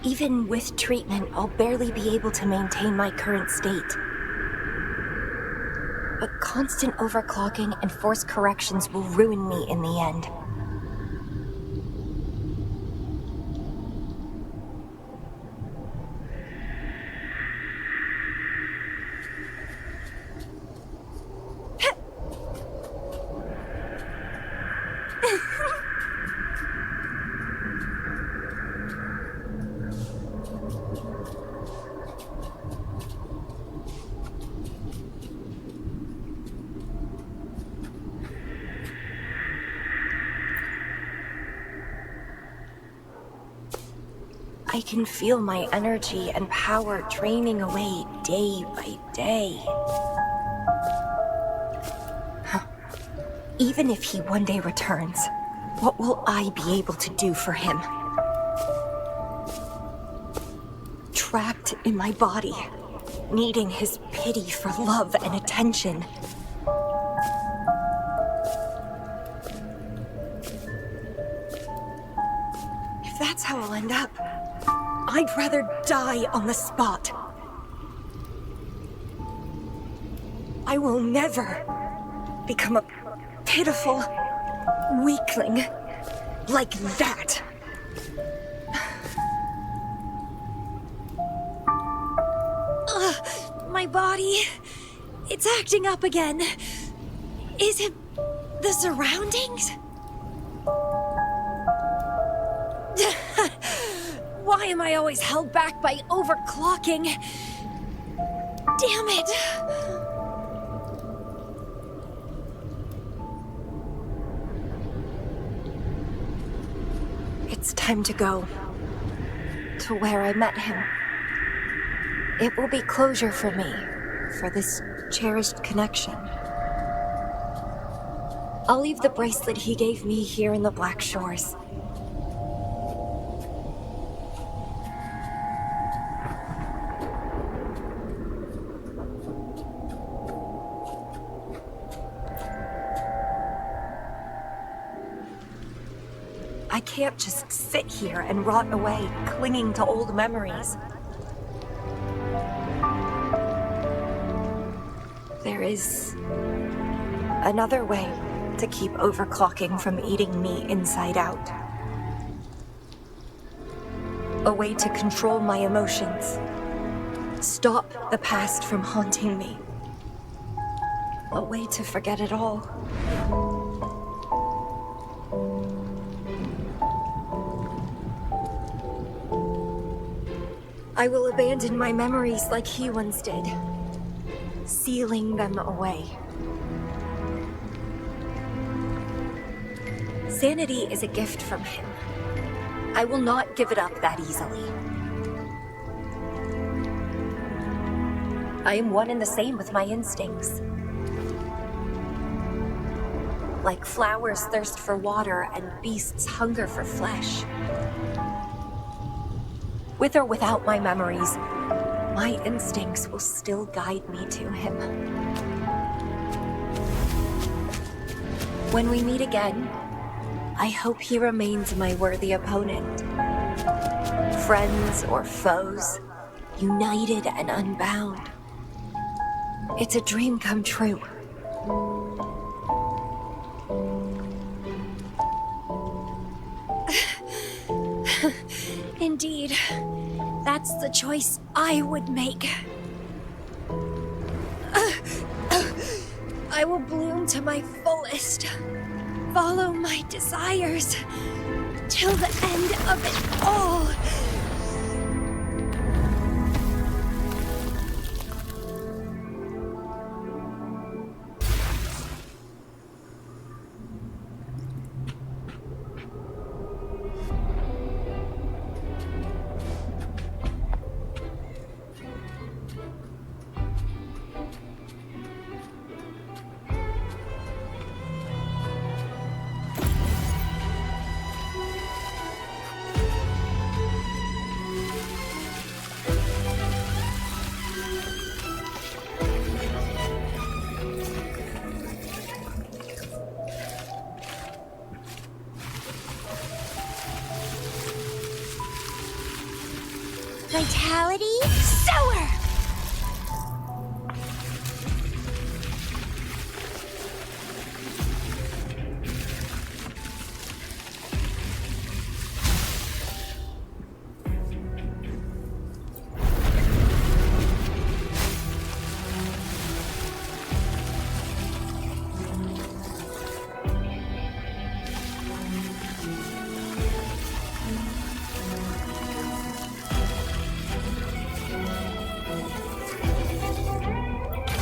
Even with treatment, I'll barely be able to maintain my current state. But constant overclocking and forced corrections will ruin me in the end. I can feel my energy and power draining away day by day. Even if he one day returns, what will I be able to do for him? Trapped in my body, needing his pity for love and attention. If that's how I'll end up, I'd rather die on the spot. I will never become a pitiful weakling like that. My body, it's acting up again. Is it the surroundings? Why am I always held back by overclocking? Damn it! It's time to go. To where I met him. It will be closure for me, for this cherished connection. I'll leave the bracelet he gave me here in the Black Shores. I can't just sit here and rot away, clinging to old memories. There is another way to keep overclocking from eating me inside out. A way to control my emotions. Stop the past from haunting me. A way to forget it all. I will abandon my memories like he once did, sealing them away. Sanity is a gift from him. I will not give it up that easily. I am one and the same with my instincts. Like flowers thirst for water and beasts hunger for flesh. With or without my memories, my instincts will still guide me to him. When we meet again, I hope he remains my worthy opponent. Friends or foes, united and unbound. It's a dream come true. Indeed, that's the choice I would make. I will bloom to my fullest, follow my desires, till the end of it all. Vitality sower!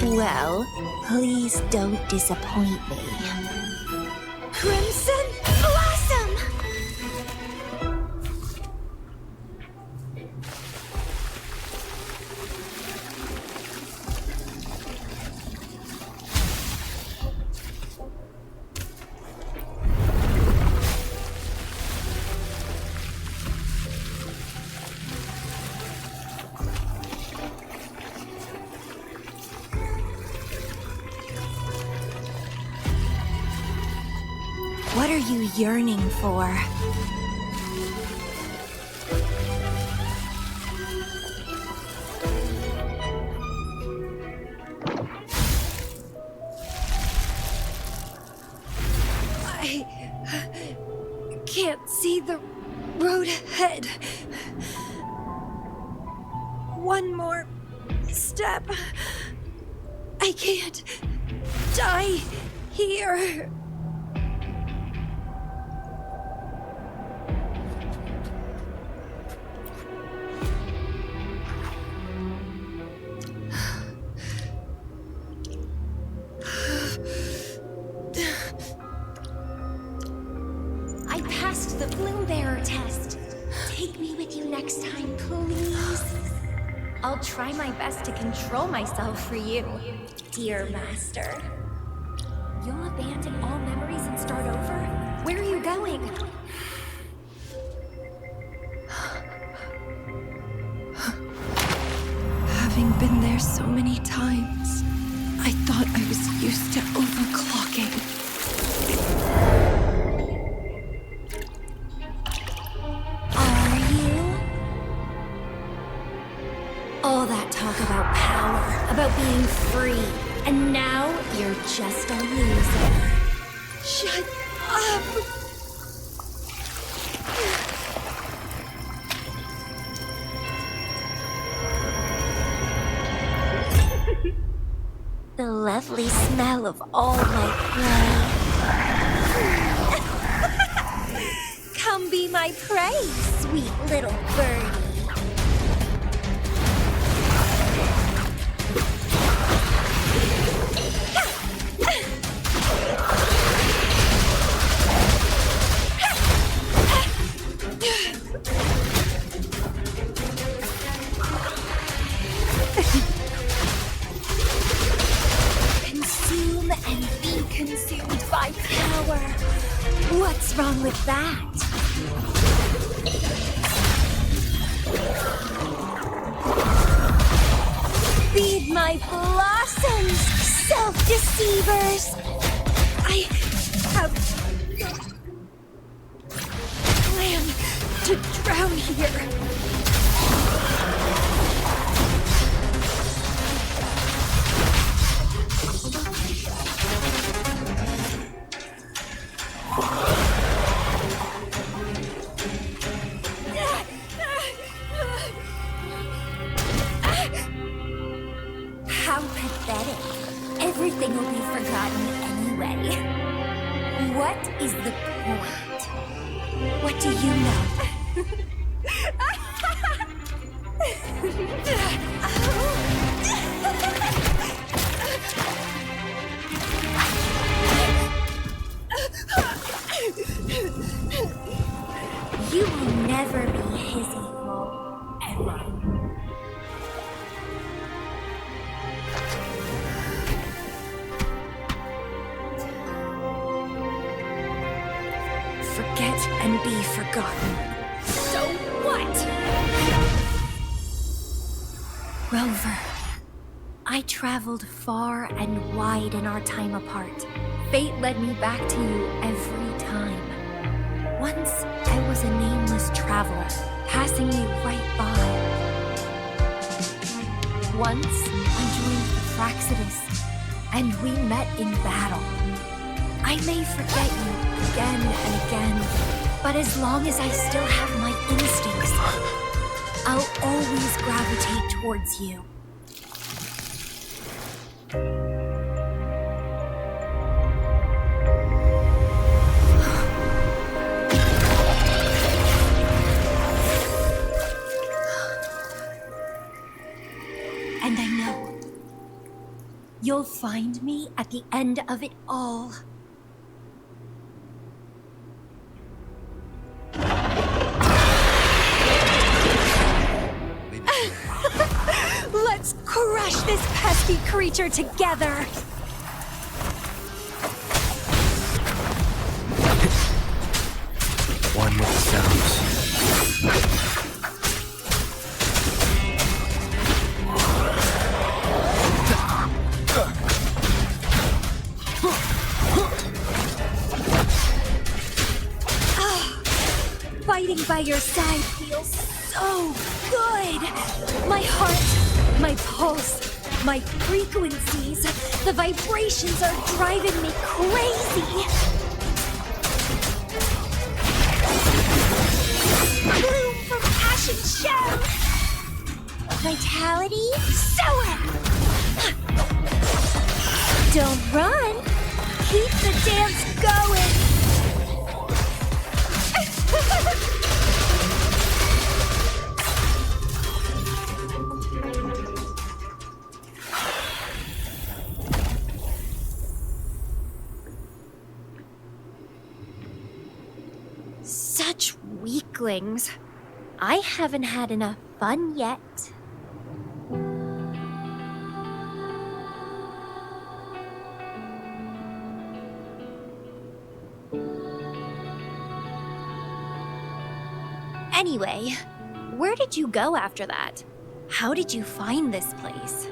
Well, please don't disappoint me. Crimson Blossom! What are you yearning for? I can't see the road ahead. One more step. I can't die here. I passed the Bloom Bearer test. Take me with you next time, please. I'll try my best to control myself for you, dear master. You'll abandon all memories and start over? Where are you going? Having been there so many times, I thought I was used to overclocking. Are you? All that talk about power, about being free, and now you're just a loser. Shut up! The lovely smell of all my prey. Come be my prey, sweet little birdie. Consume and be consumed by power. What's wrong with that? Feed my blossoms, self-deceivers! I have no plan to drown here. How pathetic. Everything will be forgotten anyway. What is the point? What do you know? You will never be his equal, ever. Forget and be forgotten. So what? Rover, I traveled far and wide in our time apart. Fate led me back to you every time. Once I was a nameless traveler, passing you right by. Once, I joined the Fraxidus, and we met in battle. I may forget you again and again, but as long as I still have my instincts, I'll always gravitate towards you. And I know you'll find me at the end of it all. Let's crush this pesky creature together! One with the sounds. Fighting by your side feels so good! My heart, my pulse, my frequencies, the vibrations are driving me crazy! Bloom from Ashen Shell! Vitality, soar! Don't run! Keep the dance going! Such weaklings. I haven't had enough fun yet. Anyway, where did you go after that? How did you find this place?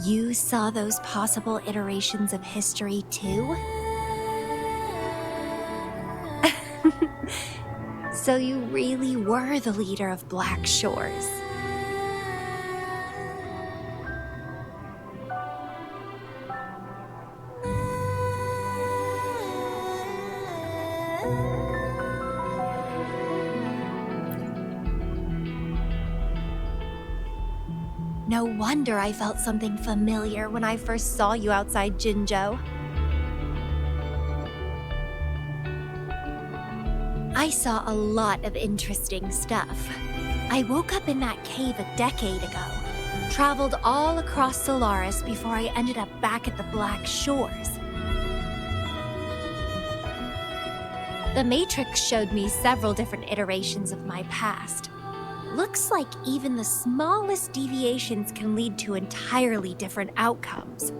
You saw those possible iterations of history too? So you really were the leader of Black Shores. No wonder I felt something familiar when I first saw you outside Jinzhou. I saw a lot of interesting stuff. I woke up in that cave a decade ago, traveled all across Solaris before I ended up back at the Black Shores. The Matrix showed me several different iterations of my past. Looks like even the smallest deviations can lead to entirely different outcomes.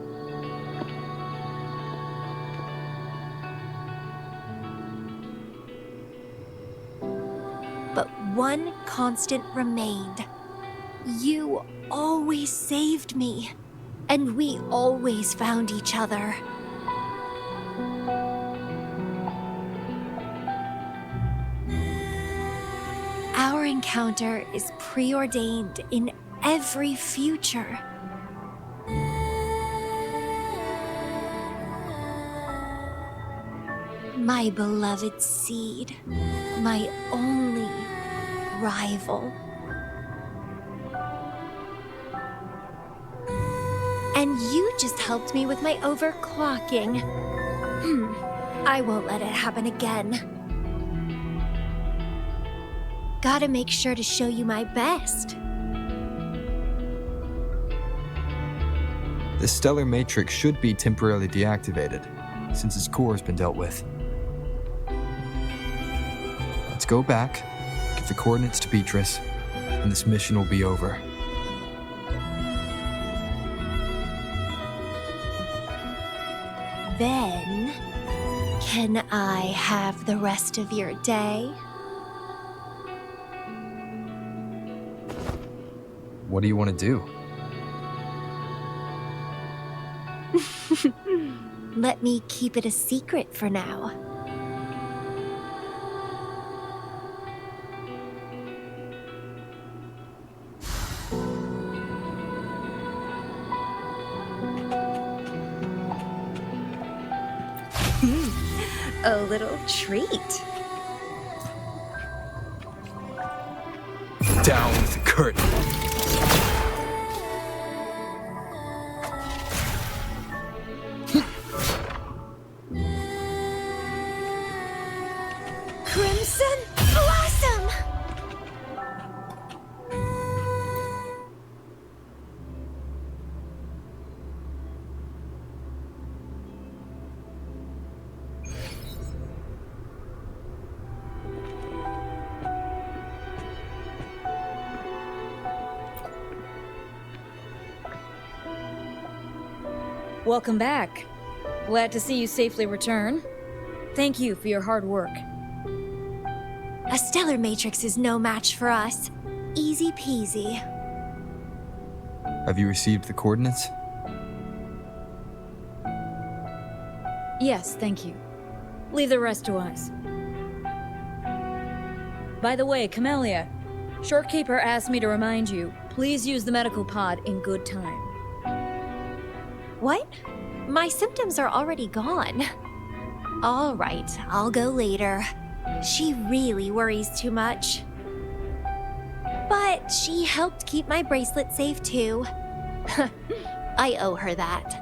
But one constant remained. You always saved me, and we always found each other. Our encounter is preordained in every future. My beloved seed, my only rival. And you just helped me with my overclocking. I won't let it happen again. Gotta make sure to show you my best. The stellar matrix should be temporarily deactivated, since its core has been dealt with. Let's go back, give the coordinates to Beatrice, and this mission will be over. Then, can I have the rest of your day? What do you want to do? Let me keep it a secret for now. A little treat. Down with the curtain. Crimson Blossom! Welcome back. Glad to see you safely return. Thank you for your hard work. A stellar matrix is no match for us. Easy peasy. Have you received the coordinates? Yes, thank you. Leave the rest to us. By the way, Camellya, Shortkeeper asked me to remind you, please use the medical pod in good time. What? My symptoms are already gone. All right, I'll go later. She really worries too much. But she helped keep my bracelet safe too. I owe her that.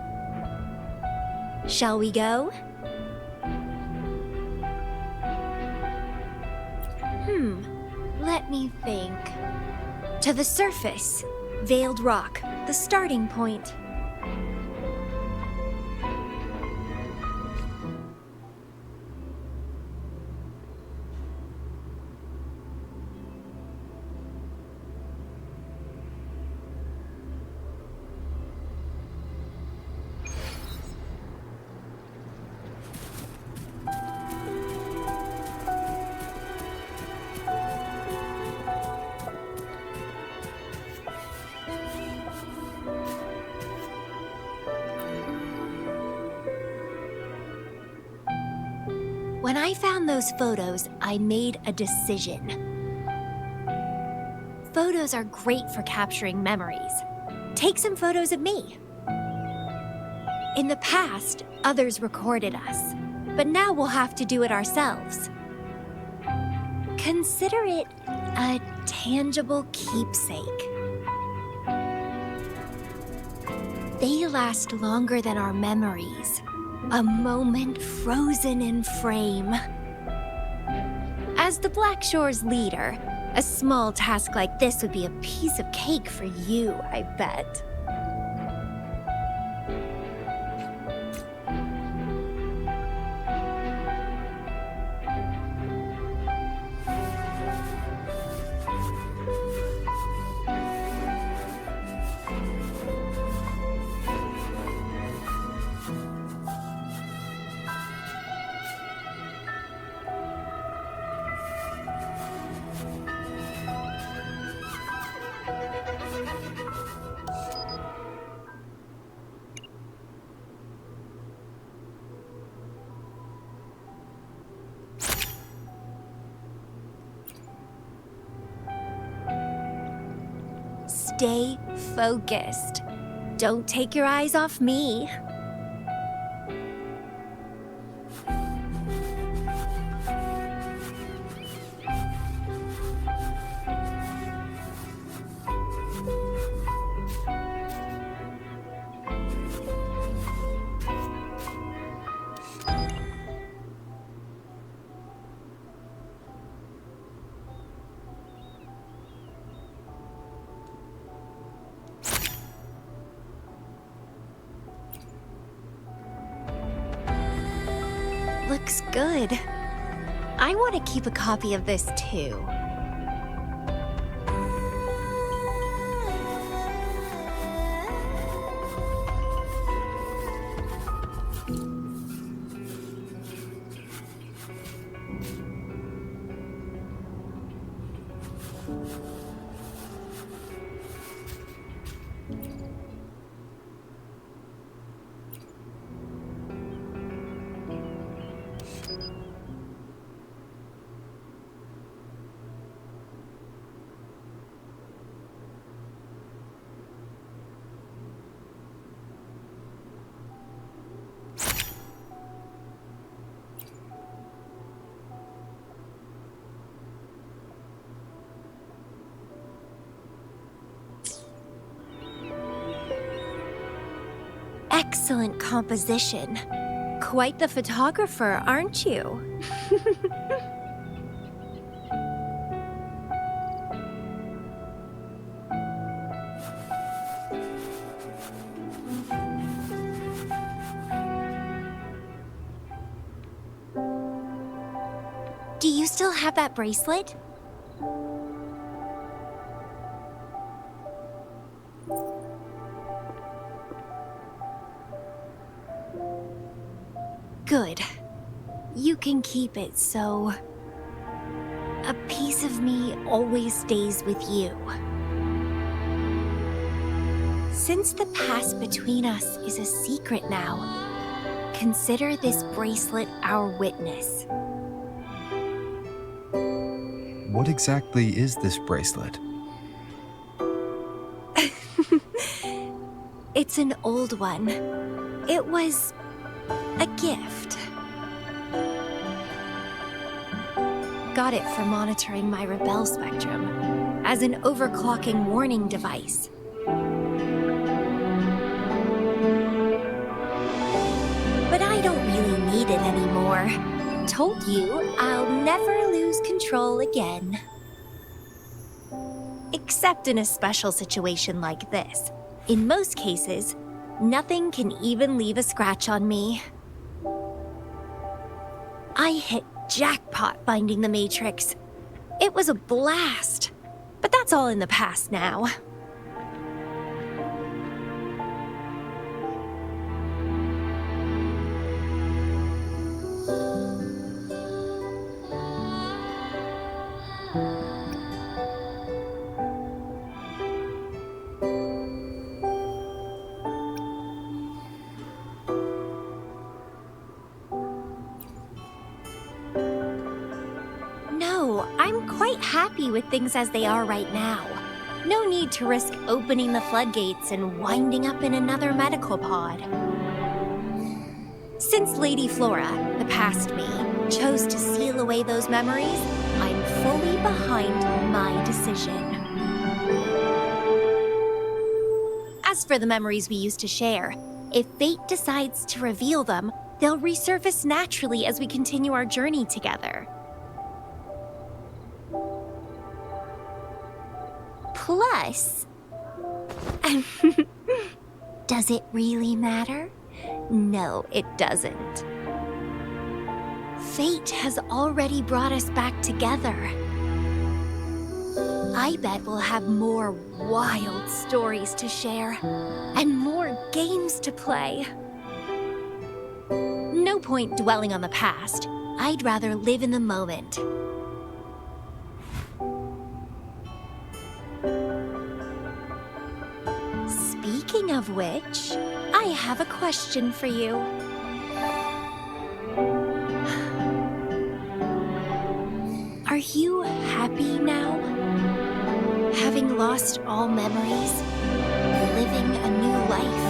Shall we go? Let me think. To the surface. Veiled Rock, the starting point. When I found those photos, I made a decision. Photos are great for capturing memories. Take some photos of me. In the past, others recorded us, but now we'll have to do it ourselves. Consider it a tangible keepsake. They last longer than our memories. A moment frozen in frame. As the Black Shore's leader, a small task like this would be a piece of cake for you, I bet. Stay focused. Don't take your eyes off me. Looks good. I want to keep a copy of this too. excellent composition. Quite the photographer, aren't you? Do you still have that bracelet? Good. You can keep it, so a piece of me always stays with you. Since the past between us is a secret now, consider this bracelet our witness. What exactly is this bracelet? It's an old one. It was a gift. Got it for monitoring my rebel spectrum as an overclocking warning device. But I don't really need it anymore. Told you I'll never lose control again. Except in a special situation like this. In most cases, nothing can even leave a scratch on me. I hit jackpot finding the Matrix. It was a blast. But that's all in the past now. No, I'm quite happy with things as they are right now. No need to risk opening the floodgates and winding up in another medical pod. Since Lady Flora, the past me, chose to seal away those memories, I'm fully behind my decision. As for the memories we used to share, if fate decides to reveal them, they'll resurface naturally as we continue our journey together. Plus, does it really matter? No, it doesn't. Fate has already brought us back together. I bet we'll have more wild stories to share and more games to play. No point dwelling on the past. I'd rather live in the moment. Speaking of which, I have a question for you. Are you happy now? Having lost all memories, living a new life?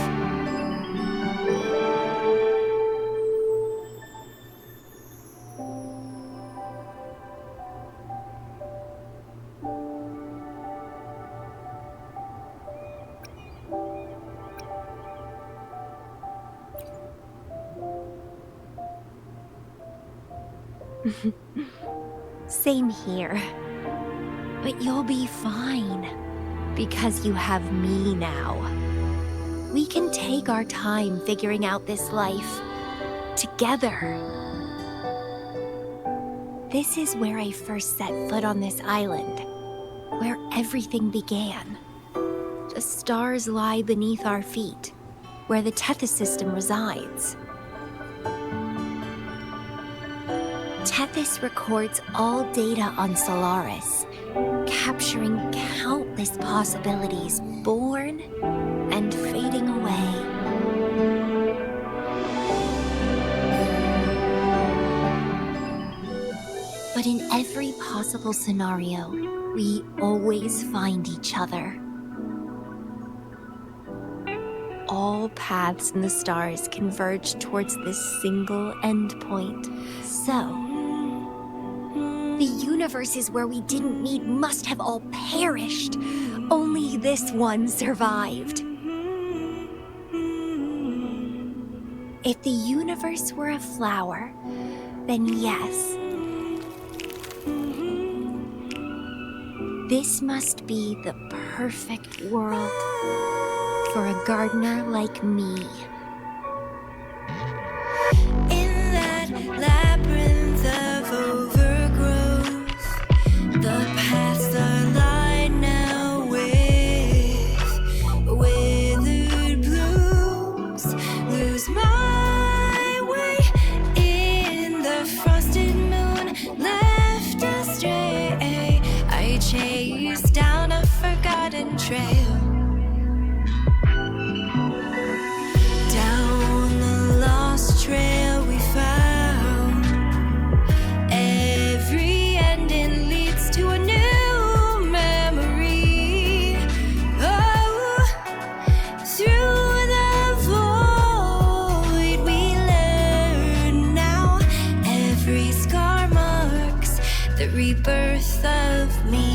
Same here. But you'll be fine, because you have me now. We can take our time figuring out this life together. This is where I first set foot on this island, where everything began. The stars lie beneath our feet, where the Tethys system resides. Tethys records all data on Solaris, capturing countless possibilities born and fading away. But in every possible scenario, we always find each other. All paths in the stars converge towards this single endpoint. So, the universes where we didn't meet must have all perished. Only Only this one survived. If the universe were a flower, then yes. This must be the perfect world for a gardener like me. In that labyrinth of overgrowth, the paths are lined now with withered blooms. Lose my way in the frosted moon, left astray. I chase down a forgotten trail. Down the lost trail we found. Every ending leads to a new memory. Oh, through the void we learn now. Every scar marks the rebirth of me.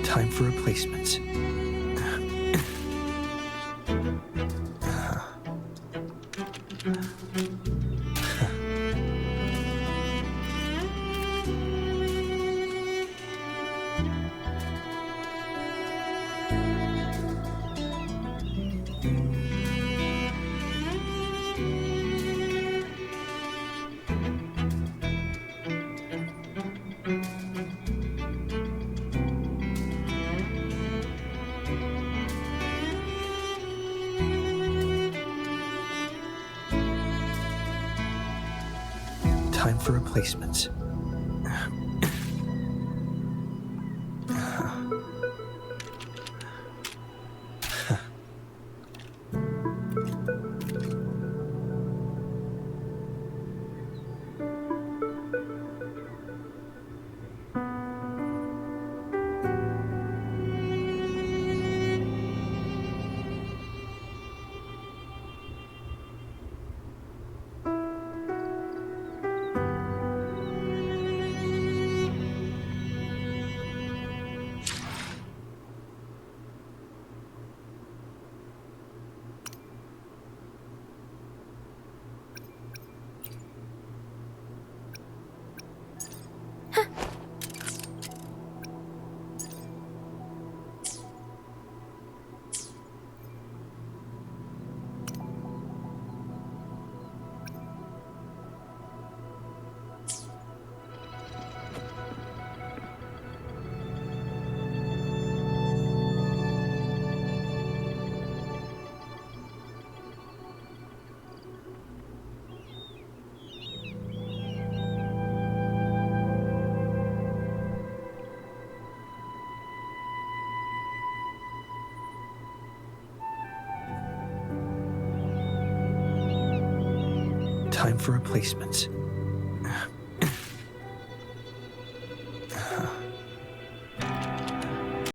Time for replacements. Time for replacements. Time for replacements.